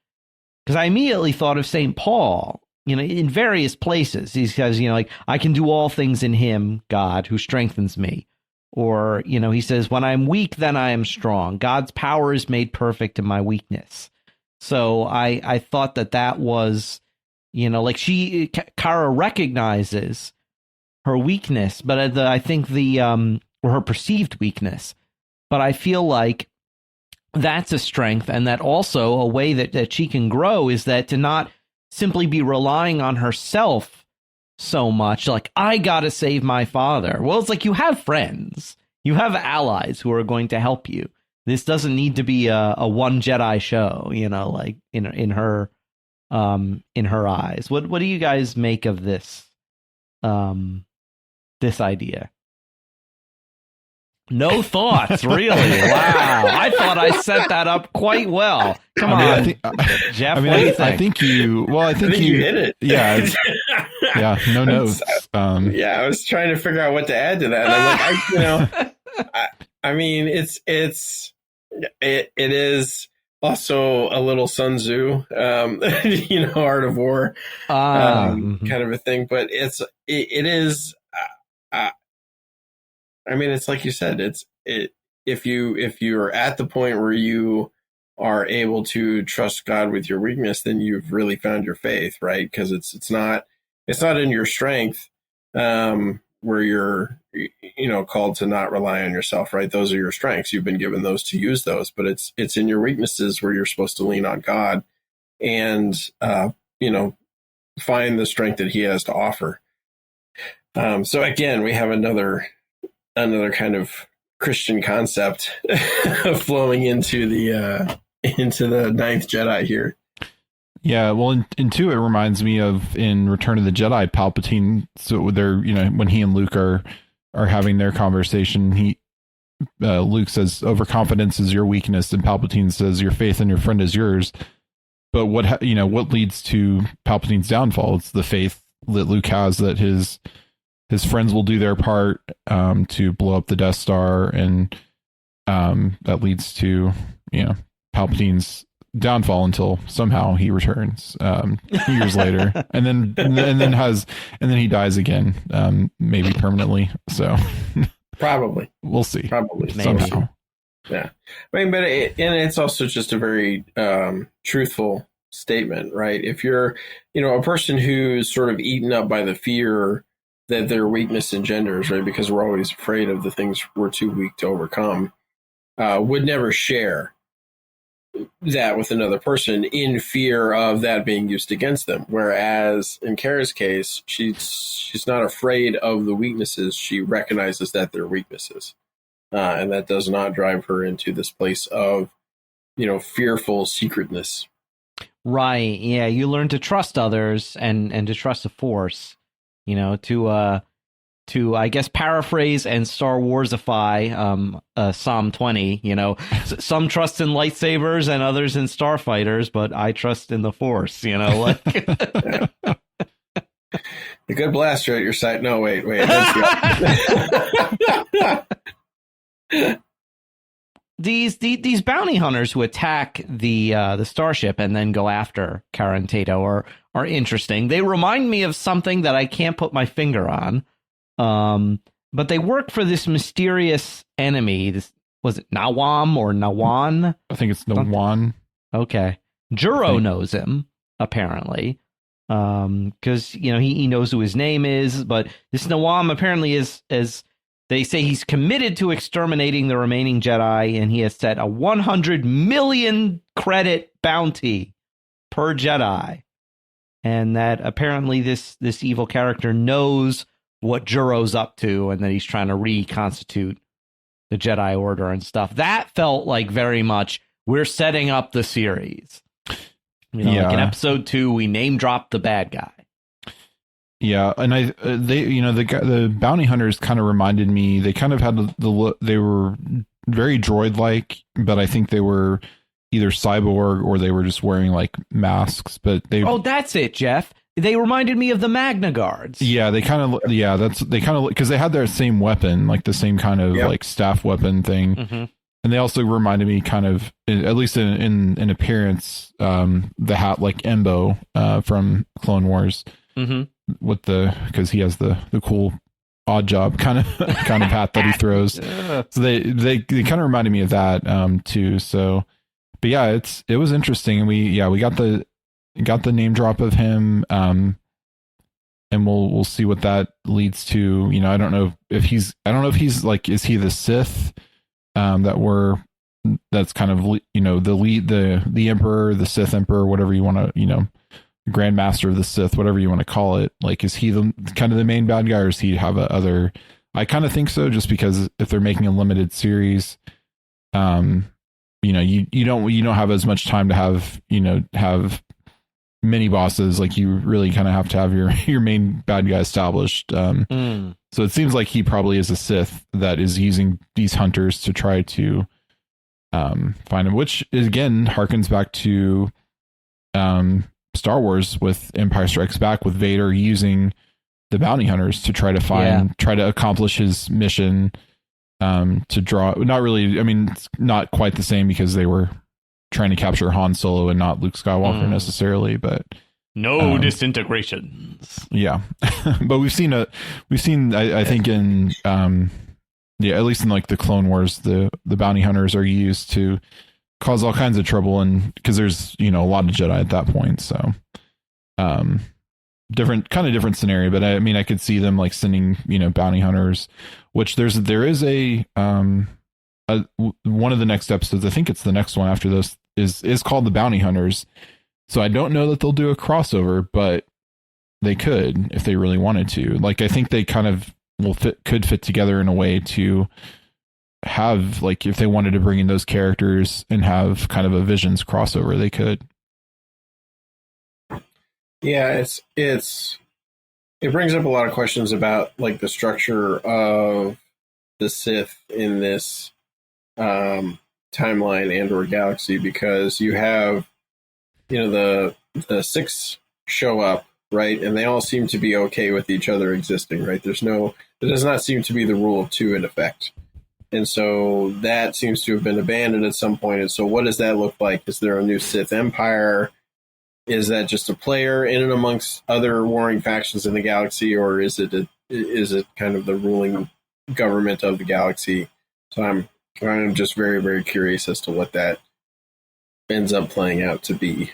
Because I immediately thought of St. Paul, you know, in various places. He says, you know, like, I can do all things in him, God, who strengthens me. Or, you know, he says, when I'm weak, then I am strong. God's power is made perfect in my weakness. So I thought that was, you know, like Kara recognizes her weakness, but I think or her perceived weakness. But I feel like that's a strength, and that also a way that she can grow is that to not simply be relying on herself so much, like, I gotta save my father. Well, it's like, you have friends, you have allies who are going to help you. This doesn't need to be a one Jedi show, you know, like in her eyes. What do you guys make of this this idea? No thoughts, really? Wow. I thought I set that up quite well. Come on, Jeff. What do you think? I think you hit it. Yeah. Yeah. No notes. Yeah, I was trying to figure out what to add to that. And I'm like, I mean, it is also a little Sun Tzu, Art of War, kind of a thing. But it is. I mean, it's like you said. If you're at the point where you are able to trust God with your weakness, then you've really found your faith, right? Because it's not in your strength, where you're called to not rely on yourself, right? Those are your strengths. You've been given those to use those, but it's in your weaknesses where you're supposed to lean on God and find the strength that He has to offer. So again, we have another kind of Christian concept flowing into the Ninth Jedi here. Yeah, well, in 2, it reminds me of in Return of the Jedi, Palpatine. So they're, when he and Luke are having their conversation, Luke says, "Overconfidence is your weakness," and Palpatine says, "Your faith in your friend is yours." But what leads to Palpatine's downfall? It's the faith that Luke has that his friends will do their part to blow up the Death Star, and that leads to Palpatine's downfall until somehow he returns years later, and then he dies again, maybe permanently. So probably we'll see. Probably somehow. Yeah, I mean, but it's also just a very truthful statement, right? If you're a person who's sort of eaten up by the fear that their weakness engenders, right? Because we're always afraid of the things we're too weak to overcome, would never share that with another person in fear of that being used against them. Whereas in Kara's case, she's not afraid of the weaknesses. She recognizes that they're weaknesses. And that does not drive her into this place of, fearful secretness. Right. Yeah. You learn to trust others and to trust the Force, to I guess paraphrase and Star Warsify Psalm 20, some trust in lightsabers and others in starfighters, but I trust in the Force, like the good blaster at your side. No, wait. These bounty hunters who attack the starship and then go after Kara and Tato are interesting. They remind me of something that I can't put my finger on. But they work for this mysterious enemy. Was it Nawam or Nawan? I think it's Nawan. Okay. Juro knows him, apparently. Because, he knows who his name is, but this Nawam apparently is, as they say, he's committed to exterminating the remaining Jedi, and he has set a 100 million credit bounty per Jedi. And that apparently this evil character knows what Juro's up to, and that he's trying to reconstitute the Jedi Order and stuff. That felt like very much we're setting up the series. Like in episode 2, we name dropped the bad guy. Yeah, and the bounty hunters kind of reminded me. They kind of had the look. They were very droid-like, but I think they were either cyborg or they were just wearing like masks. But that's it, Jeff. They reminded me of the Magna Guards. Yeah, they kind of because they had their same weapon, like the same kind of like staff weapon thing. Mm-hmm. And they also reminded me kind of, at least in appearance, the hat like Embo from Clone Wars. Mm-hmm. Because he has the cool odd job kind of hat that he throws. So they kind of reminded me of that too. So, but yeah, it was interesting, and we got the name drop of him, and we'll see what that leads to. I don't know if he's like, is he the Sith that's kind of the lead, the Emperor, the Sith Emperor, whatever you want to Grand Master of the Sith, whatever you want to call it. Like, is he the kind of the main bad guy, or does he have other? I kind of think so, just because if they're making a limited series, you don't have as much time to have mini bosses. Like, you really kind of have to have your main bad guy established. So it seems like he probably is a Sith that is using these hunters to try to find him, which again harkens back to Star Wars with Empire Strikes Back, with Vader using the bounty hunters to try to accomplish his mission, to draw. Not really. I mean, it's not quite the same because they were trying to capture Han Solo and not Luke Skywalker necessarily, but no disintegrations. Yeah, but we've seen I think in at least in like the Clone Wars, the bounty hunters are used to cause all kinds of trouble, and because there's a lot of Jedi at that point, so different scenario. But I mean, I could see them like sending bounty hunters, which there is a one of the next episodes, I think it's the next one after this, is called the Bounty Hunters. So I don't know that they'll do a crossover, but they could if they really wanted to. Like, I think they kind of could fit together in a way to have, like, if they wanted to bring in those characters and have kind of a Visions crossover, they could. Yeah, it brings up a lot of questions about like the structure of the Sith in this timeline and or galaxy, because you have the six show up, right, and they all seem to be okay with each other existing, right? There does not seem to be the rule of two in effect, and so that seems to have been abandoned at some point. And so what does that look like? Is there a new Sith Empire? Is that just a player in and amongst other warring factions in the galaxy, or is it kind of the ruling government of the galaxy? So I'm just very, very curious as to what that ends up playing out to be.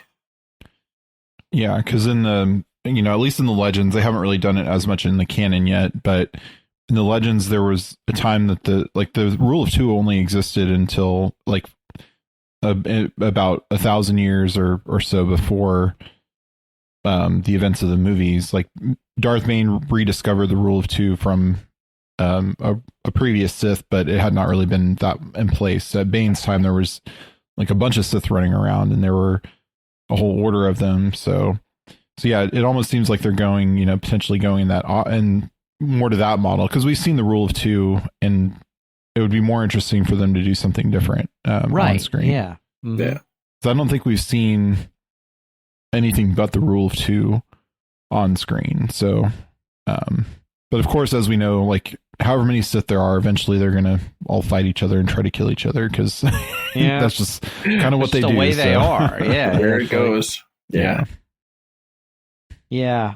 Yeah, because in the at least in the Legends, they haven't really done it as much in the canon yet, but in the Legends there was a time that the rule of two only existed until like about 1,000 years or so before the events of the movies. Like, Darth Bane rediscovered the rule of two from a previous Sith, but it had not really been that in place. At Bane's time, there was like a bunch of Sith running around, and there were a whole order of them. So yeah, it almost seems like they're going, potentially going that and more to that model, because we've seen the rule of two, and it would be more interesting for them to do something different on screen. Yeah. Mm-hmm. Yeah. So I don't think we've seen anything but the rule of two on screen. So, but of course, as we know, like, however many Sith there are, eventually they're going to all fight each other and try to kill each other, because that's just kind of what they do. The way they are. Yeah. There it goes. Yeah. Yeah.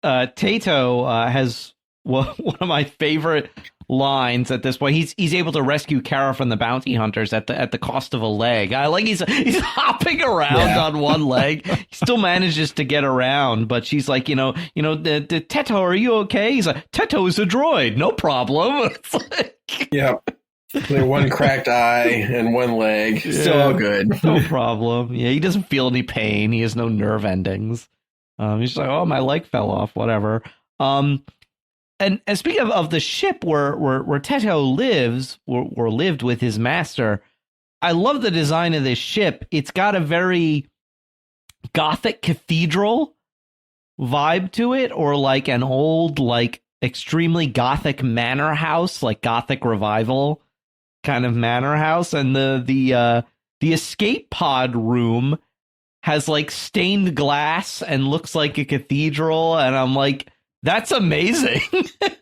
Tato has one of my favorite lines at this point. He's able to rescue Kara from the bounty hunters at the cost of a leg. I like he's hopping around on one leg. He still manages to get around, but she's like, the Teto, are you okay? He's like, Teto is a droid, no problem. It's like, yeah. One cracked eye and one leg. Still all good. No problem. Yeah, he doesn't feel any pain. He has no nerve endings. He's just like, oh, my leg fell off, whatever. And speaking of the ship where Teto lives or lived with his master, I love the design of this ship. It's got a very Gothic cathedral vibe to it, or like an old, like, extremely Gothic manor house, like Gothic revival kind of manor house. And the escape pod room has like stained glass and looks like a cathedral, and I'm like, that's amazing.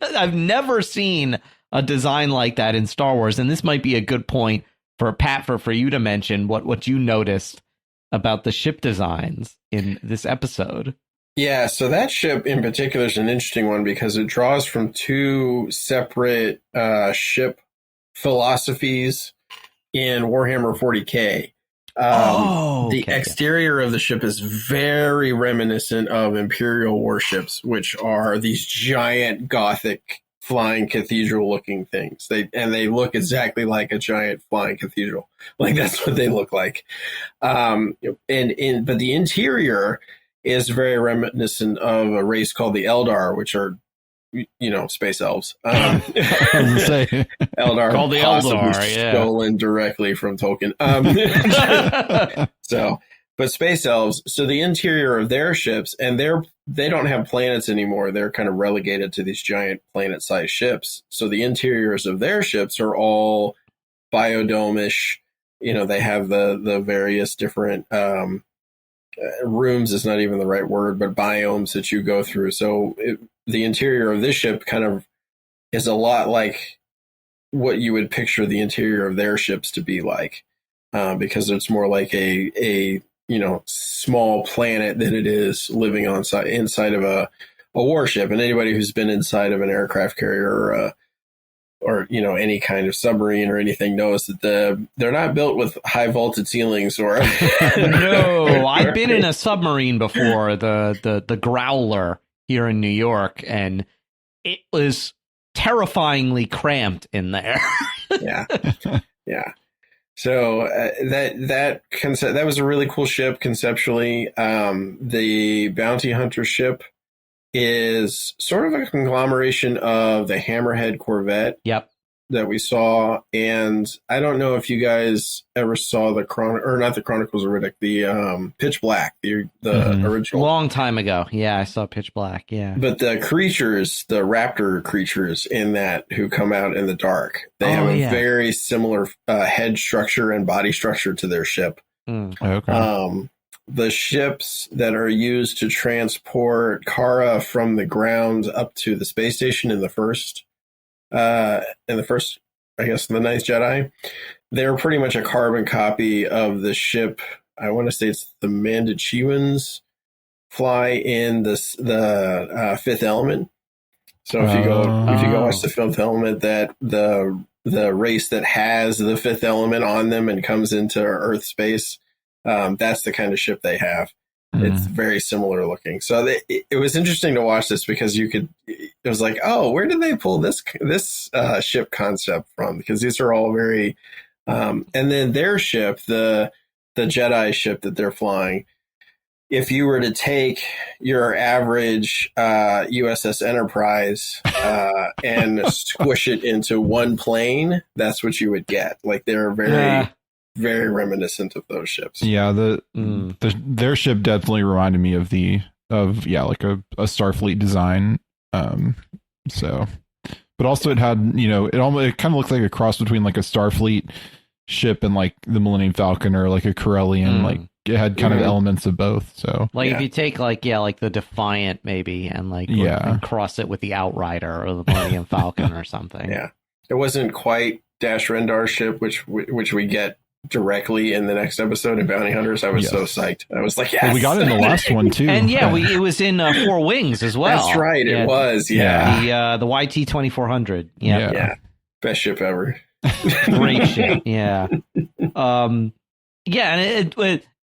I've never seen a design like that in Star Wars, and this might be a good point for Pat for you to mention what you noticed about the ship designs in this episode. Yeah, so that ship in particular is an interesting one because it draws from two separate ship philosophies in Warhammer 40K. The exterior of the ship is very reminiscent of Imperial warships, which are these giant Gothic flying cathedral looking things. They look exactly like a giant flying cathedral. Like, that's what they look like. But the interior is very reminiscent of a race called the Eldar, which are, space elves. Eldar, called the Eldar, stolen directly from Tolkien. But space elves. So the interior of their ships, and they don't have planets anymore. They're kind of relegated to these giant planet-sized ships. So the interiors of their ships are all biodome-ish. They have the various different rooms is not even the right word, but biomes that you go through. So the interior of this ship kind of is a lot like what you would picture the interior of their ships to be like. because it's more like a small planet than it is living inside of a warship. And anybody who's been inside of an aircraft carrier or any kind of submarine or anything knows that they're not built with high vaulted ceilings or no. I've been in a submarine before, the Growler here in New York, and it was terrifyingly cramped in there. Yeah. So that was a really cool ship conceptually. The Bounty Hunter ship is sort of a conglomeration of the Hammerhead Corvette. Yep. That we saw, and I don't know if you guys ever saw not the Chronicles of Riddick, the Pitch Black, the original. Long time ago. Yeah, I saw Pitch Black. Yeah. But the creatures, the raptor creatures in that who come out in the dark, they have a very similar head structure and body structure to their ship. Okay. The ships that are used to transport Kara from the ground up to the space station in the first, I guess, the Ninth Jedi, they're pretty much a carbon copy of the ship. I want to say it's the Mandachians fly in the Fifth Element. So if you go watch the Fifth Element, that the race that has the Fifth Element on them and comes into Earth space, that's the kind of ship they have. It's very similar looking. So it was interesting to watch this because it was like, oh, where did they pull this ship concept from? Because these are all very, and then their ship, the Jedi ship that they're flying, if you were to take your average USS Enterprise and squish it into one plane, that's what you would get. Like they're very reminiscent of those ships. Yeah, their ship definitely reminded me of like a Starfleet design. So, but also it had it kind of looked like a cross between like a Starfleet ship and like the Millennium Falcon or like a Corellian. Like it had kind of elements of both. So like if you take like the Defiant maybe and and cross it with the Outrider or the Millennium Falcon or something. Yeah, it wasn't quite Dash Rendar's ship, which we get directly in the next episode in Bounty Hunters. I was so psyched. I was like, yes. Well, we got it in the last one too. And it was in Four Wings as well. That's right. It was. Yeah. The YT 2400. Yeah. Best ship ever. Great ship. Yeah. And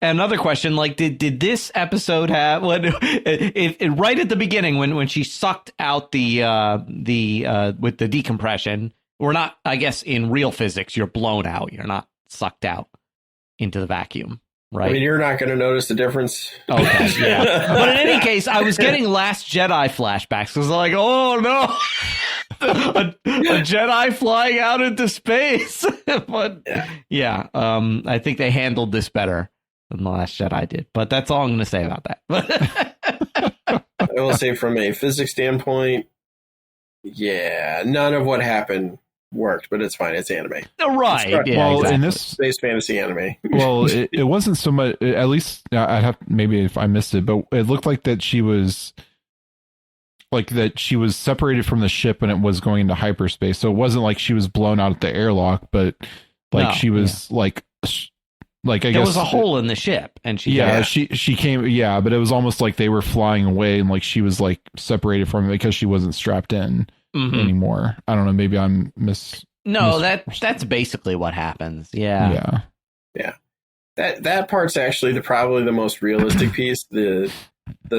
another question, like, did this episode have right at the beginning when she sucked out the with the decompression, we're not, I guess in real physics, you're blown out. You're not sucked out into the vacuum, right? I mean, you're not going to notice the difference. Okay, yeah. But in any case, I was getting Last Jedi flashbacks because like, oh no, a Jedi flying out into space. But I think they handled this better than the Last Jedi did. But that's all I'm going to say about that. I will say, from a physics standpoint, none of what happened worked, but it's fine. It's anime, right? In this space fantasy anime, it wasn't so much. At least I'd have, maybe if I missed it, but it looked like that she was separated from the ship when it was going into hyperspace. So it wasn't like she was blown out at the airlock, but she was like I guess there was a hole in the ship, and she came. Yeah, but it was almost like they were flying away, and like she was like separated from it because she wasn't strapped in anymore. I don't know. Maybe I'm that's basically what happens. Yeah. That part's actually probably the most realistic piece. The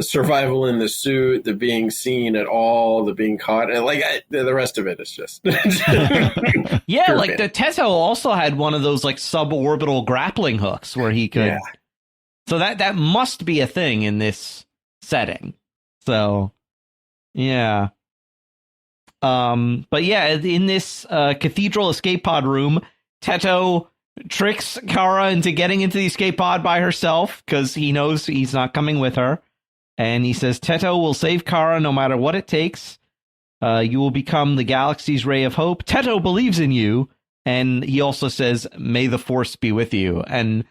survival in the suit, the being seen at all, the being caught, and the rest of it is just like the Teto also had one of those like suborbital grappling hooks where he could. Yeah. So that must be a thing in this setting. So yeah. But in this cathedral escape pod room, Teto tricks Kara into getting into the escape pod by herself because he knows he's not coming with her. And he says, Teto will save Kara no matter what it takes. You will become the galaxy's ray of hope. Teto believes in you. And he also says, may the force be with you. And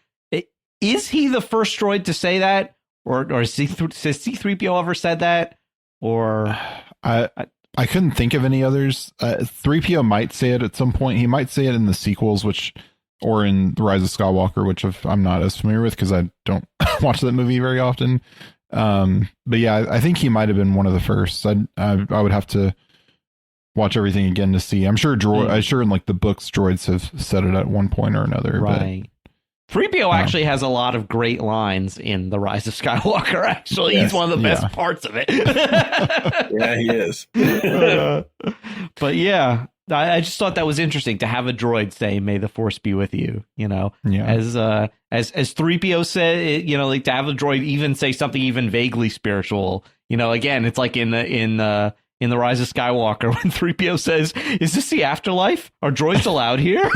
is he the first droid to say that? Or has C-3PO ever said that? Or I couldn't think of any others. 3PO might say it at some point. He might say it in the sequels, which or in The Rise of Skywalker, which I'm not as familiar with because I don't watch that movie very often. But yeah, I think he might have been one of the first. I would have to watch everything again to see. I'm sure in like the books, droids have said it at one point or another. Right. But 3PO actually has a lot of great lines in The Rise of Skywalker, actually. Yes, he's one of the best parts of it. Yeah, he is. But yeah, I just thought that was interesting to have a droid say, "May the Force be with you," as 3PO said, like to have a droid even say something even vaguely spiritual, again, it's like in the Rise of Skywalker when 3PO says, "Is this the afterlife? Are droids allowed here?"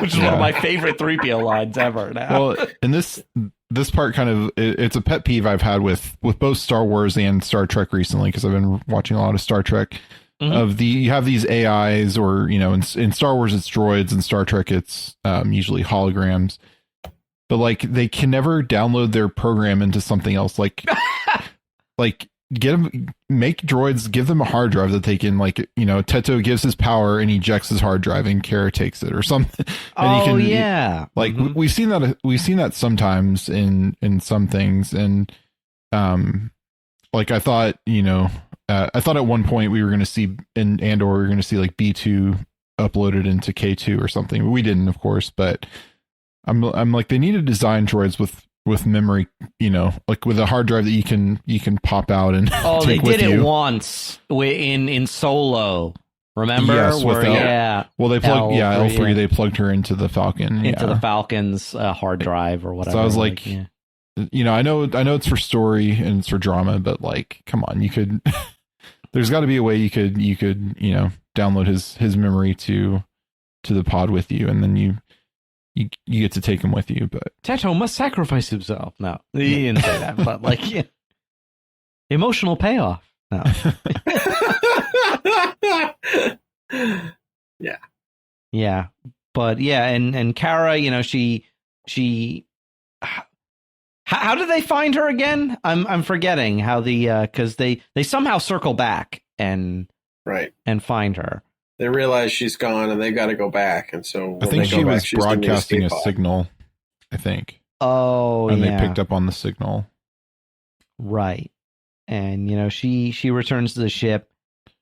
Which is one of my favorite 3PO lines ever now. Well, and this part kind of, it's a pet peeve I've had with both Star Wars and Star Trek recently, because I've been watching a lot of Star Trek. Mm-hmm. You have these AIs, or in Star Wars it's droids, in Star Trek it's usually holograms, but like they can never download their program into something else. Like make droids, give them a hard drive that they can, like, Teto gives his power and ejects his hard drive and Kara takes it or something. And we've seen that sometimes in some things. And like I thought at one point we were going to see in Andor, we were going to see like B2 uploaded into K2 or something. We didn't, of course, but I'm like, they need to design droids with memory, like with a hard drive that you can pop out and they did it once in Solo, remember? Yes, well, they plugged L3, they plugged her into the Falcon, into the Falcon's hard drive or whatever. So I was like, I know it's for story and it's for drama, but like, come on, you could there's got to be a way you could download his memory to the pod with you, and then you get to take him with you. But Teto must sacrifice himself. No, he didn't say that, but like, emotional payoff. No. Yeah. But yeah, and Kara, she how did they find her again? I'm forgetting how because they somehow circle back and find her. They realize she's gone and they got to go back. And so I think she was broadcasting a signal, I think. Oh, and they picked up on the signal. Right. And, she returns to the ship,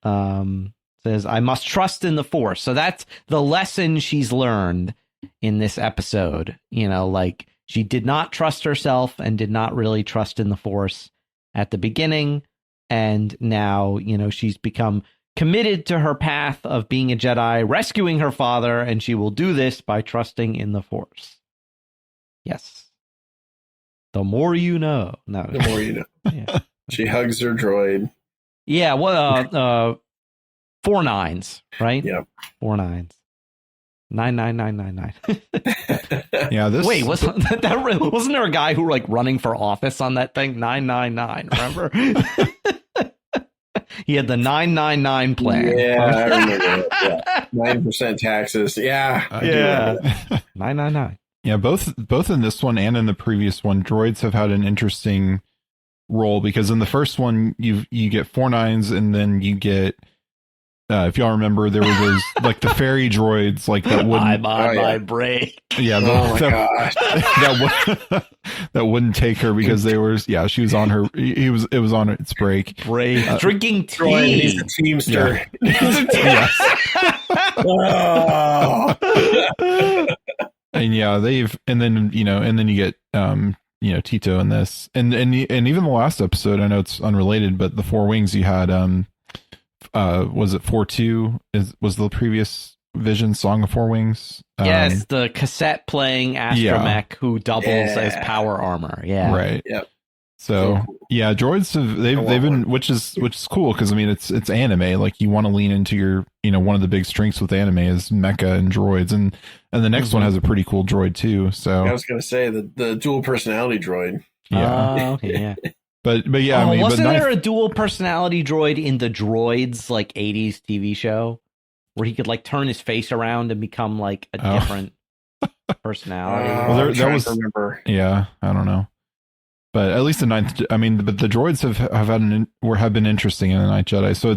says, "I must trust in the Force." So that's the lesson she's learned in this episode. Like, she did not trust herself and did not really trust in the Force at the beginning. And now, she's become committed to her path of being a Jedi, rescuing her father, and she will do this by trusting in the Force. Yes. The more you know. No. The more you know. Yeah. She hugs her droid. Yeah, well, 4 9s, right? Yep. 4 9s. 99999. Yeah, this. Wait, wasn't there a guy who like running for office on that thing? 999. Remember? He had the 999 plan. Yeah, I remember that. 9% taxes. Yeah. 999. Yeah, both in this one and in the previous one, droids have had an interesting role, because in the first one you get 4 9s, and then you get if y'all remember, there were those like the fairy droids, like that wouldn't. I'm on my break. Yeah, that wouldn't take her because they were. Yeah, she was on her. It was on its break. Drinking tea. Droid, he's a teamster. Yeah. And yeah, and then you get Tito in this, and even the last episode. I know it's unrelated, but the 4 Wings you had was it 4-2 was the previous Vision Song of 4 Wings? Yes, the cassette playing astromech who doubles as power armor. Yeah, right. Yep. So yeah, droids they've been, which is cool, because I mean it's anime. Like, you want to lean into your one of the big strengths with anime is mecha and droids, and the next one has a pretty cool droid too. So I was gonna say the dual personality droid. Yeah. Okay. Yeah. But yeah, I mean, wasn't there a dual personality droid in the Droids like 80s TV show where he could like turn his face around and become like a different personality? Well, that was, yeah, I don't know. But at least the Ninth, I mean, but the droids have been interesting in the Ninth Jedi. So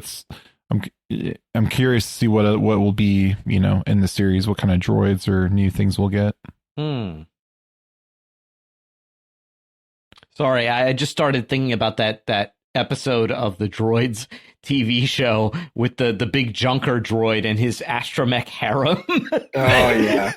I'm curious to see what will be, in the series, what kind of droids or new things we'll get. Sorry, I just started thinking about that episode of the Droids TV show with the big junker droid and his astromech harem. Oh yeah,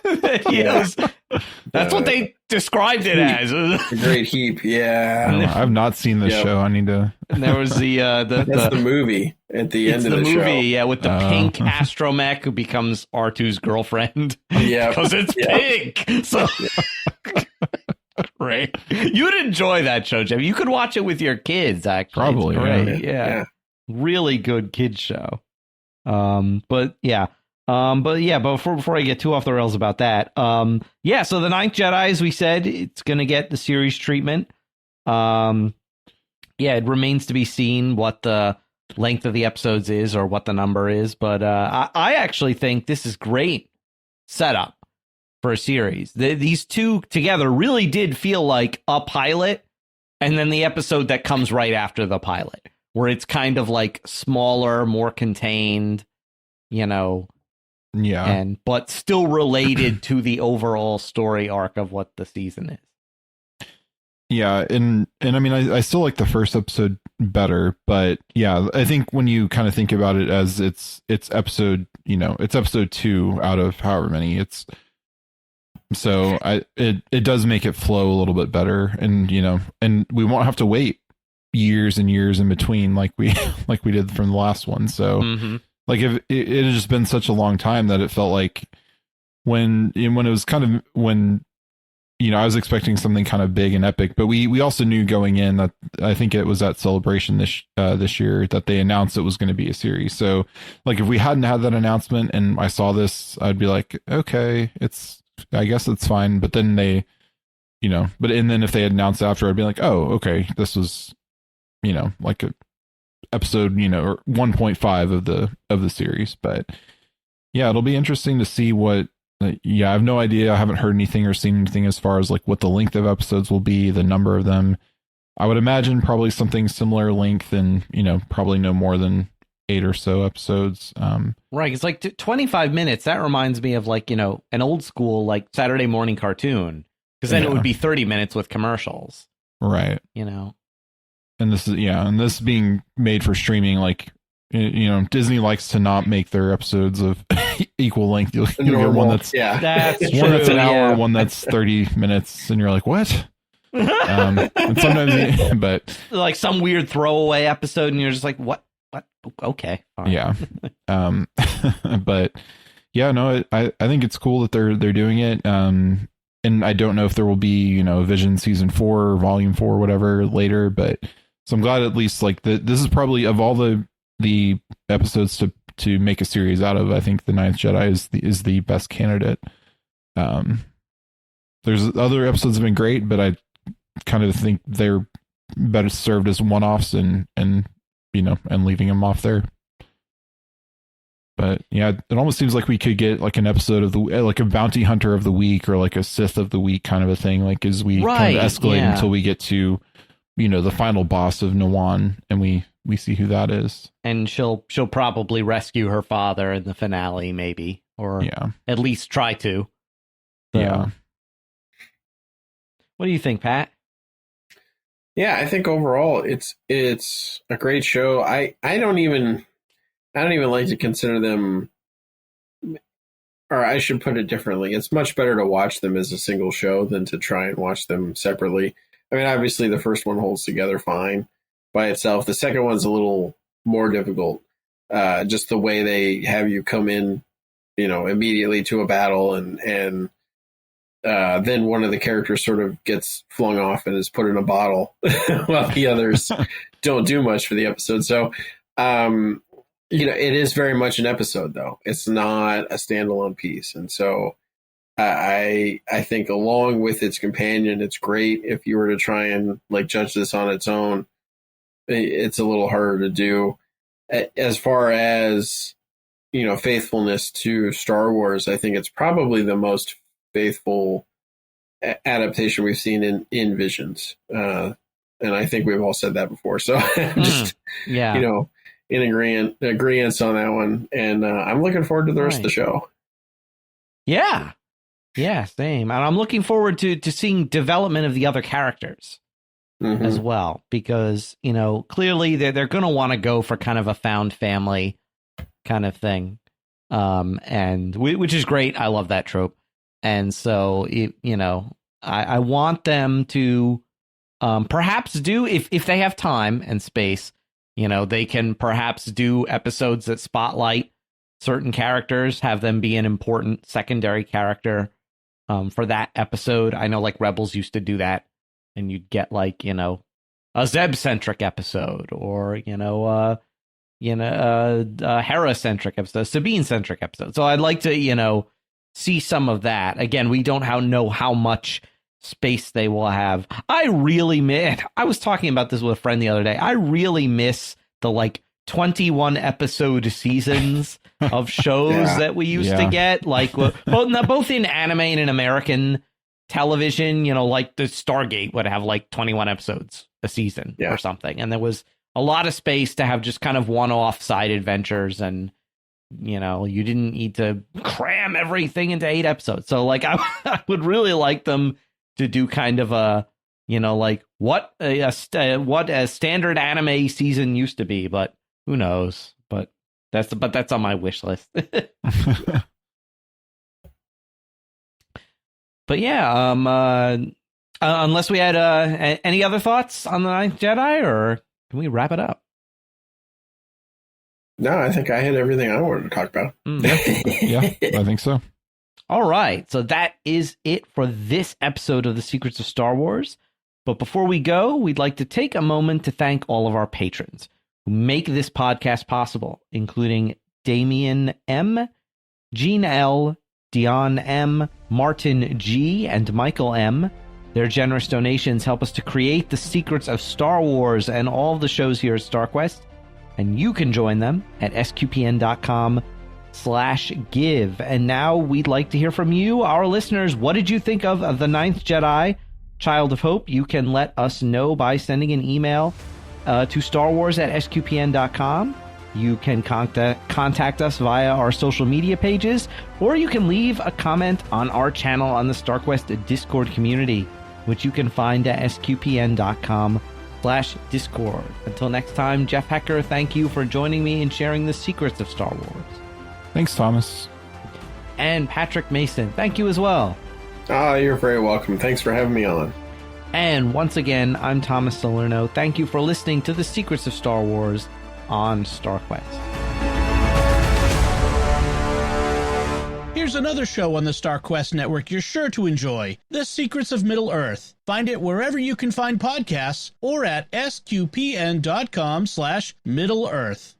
that's what they described it as. A great heap. Yeah, I've not seen this show. I need to. And there was that's the movie at the end of the show. Yeah, with the pink astromech who becomes R2's girlfriend. Yeah, because it's pink. So. Right. You'd enjoy that show, Jeff. You could watch it with your kids, actually. Probably. It's great. Yeah. Really good kids show. But before I get too off the rails about that, so the Ninth Jedi, as we said, it's going to get the series treatment. It remains to be seen what the length of the episodes is or what the number is, but I actually think this is great setup for a series. These two together really did feel like a pilot and then the episode that comes right after the pilot, where it's kind of like smaller, more contained, but still related to the overall story arc of what the season is. Yeah, and I mean, I still like the first episode better, but yeah, I think when you kind of think about it as it's episode, it's episode 2 out of however many, it does make it flow a little bit better, and and we won't have to wait years and years in between like we did from the last one. So like if it had just been such a long time that it felt like when it was kind of when I was expecting something kind of big and epic, but we also knew going in that I think it was at Celebration this year that they announced it was going to be a series. So like if we hadn't had that announcement and I saw this, I'd be like, okay, I guess it's fine. But then they, and then if they had announced after, I'd be like, oh, okay, this was, like a episode, or 1.5 of the series. But yeah, it'll be interesting to see what. I have no idea. I haven't heard anything or seen anything as far as like what the length of episodes will be, the number of them. I would imagine probably something similar length, and probably no more than 8 or so episodes. Right. It's like 25 minutes. That reminds me of like, an old school, like Saturday morning cartoon, because then it would be 30 minutes with commercials. Right. And this being made for streaming, like, Disney likes to not make their episods of equal length. You'll get one that's one that's an hour, one that's 30 minutes, and you're like, what? And sometimes, but like some weird throwaway episode, and you're just like, what? Okay. Fine. Yeah. But yeah, no, I think it's cool that they're doing it. And I don't know if there will be, Vision season 4 or volume 4 or whatever later, but so I'm glad at least like this is probably of all the episodes to make a series out of, I think the Ninth Jedi is the best candidate. There's other episodes have been great, but I kind of think they're better served as one-offs and leaving them off there. But yeah, it almost seems like we could get like an episode of like a bounty hunter of the week or like a Sith of the week kind of a thing, like as we kind of escalate until we get to the final boss of Nawan, and we see who that is. And she'll probably rescue her father in the finale, maybe, or at least try to. So. Yeah. What do you think, Pat? Yeah, I think overall it's a great show. I don't even like to consider them, or I should put it differently. It's much better to watch them as a single show than to try and watch them separately. I mean, obviously the first one holds together fine by itself. The second one's a little more difficult. Just the way they have you come in, immediately to a battle and then one of the characters sort of gets flung off and is put in a bottle while the others don't do much for the episode. So, it is very much an episode, though. It's not a standalone piece. And so I think along with its companion, it's great. If you were to try and like judge this on its own, it's a little harder to do. As far as, faithfulness to Star Wars, I think it's probably the most faithful adaptation we've seen in Visions. And I think we've all said that before. So just, in agreement on that one, and I'm looking forward to the rest of the show. Yeah, same. And I'm looking forward to seeing development of the other characters as well, because clearly they're going to want to go for kind of a found family kind of thing, and which is great. I love that trope, and so I want them to perhaps do if they have time and space. They can perhaps do episodes that spotlight certain characters, have them be an important secondary character for that episode. I know like Rebels used to do that, and you'd get like, a Zeb-centric episode, or, a Hera-centric episode, Sabine-centric episode. So I'd like to, see some of that. Again, we don't know how much space they will have. I was talking about this with a friend the other day. I really miss the 21 episode seasons of shows that we used to get, both in anime and in American television. Like the Stargate would have 21 episodes a season or something, and there was a lot of space to have just kind of one-off side adventures, and you didn't need to cram everything into 8 episodes. So I would really like them to do kind of a what a standard anime season used to be, but who knows? But that's on my wish list. But yeah, unless we had any other thoughts on the Ninth Jedi, or can we wrap it up? No, I think I hit everything I wanted to talk about. Yeah, I think so. All right, so that is it for this episode of The Secrets of Star Wars. But before we go, we'd like to take a moment to thank all of our patrons who make this podcast possible, including Damian M., Jean L., Dion M., Martin G., and Michael M. Their generous donations help us to create The Secrets of Star Wars and all of the shows here at StarQuest, and you can join them at sqpn.com/give. And now we'd like to hear from you, our listeners. What did you think of The Ninth Jedi, Child of Hope? You can let us know by sending an email to starwars@sqpn.com. You can contact us via our social media pages, or you can leave a comment on our channel on the StarQuest Discord community, which you can find at sqpn.com/Discord. Until next time, Jeff Haecker, thank you for joining me and sharing the secrets of Star Wars. Thanks, Thomas. And Patrick Mason, thank you as well. You're very welcome. Thanks for having me on. And once again, I'm Thomas Salerno. Thank you for listening to The Secrets of Star Wars on StarQuest. Here's another show on the StarQuest network you're sure to enjoy, The Secrets of Middle-earth. Find it wherever you can find podcasts, or at sqpn.com/Middle-earth.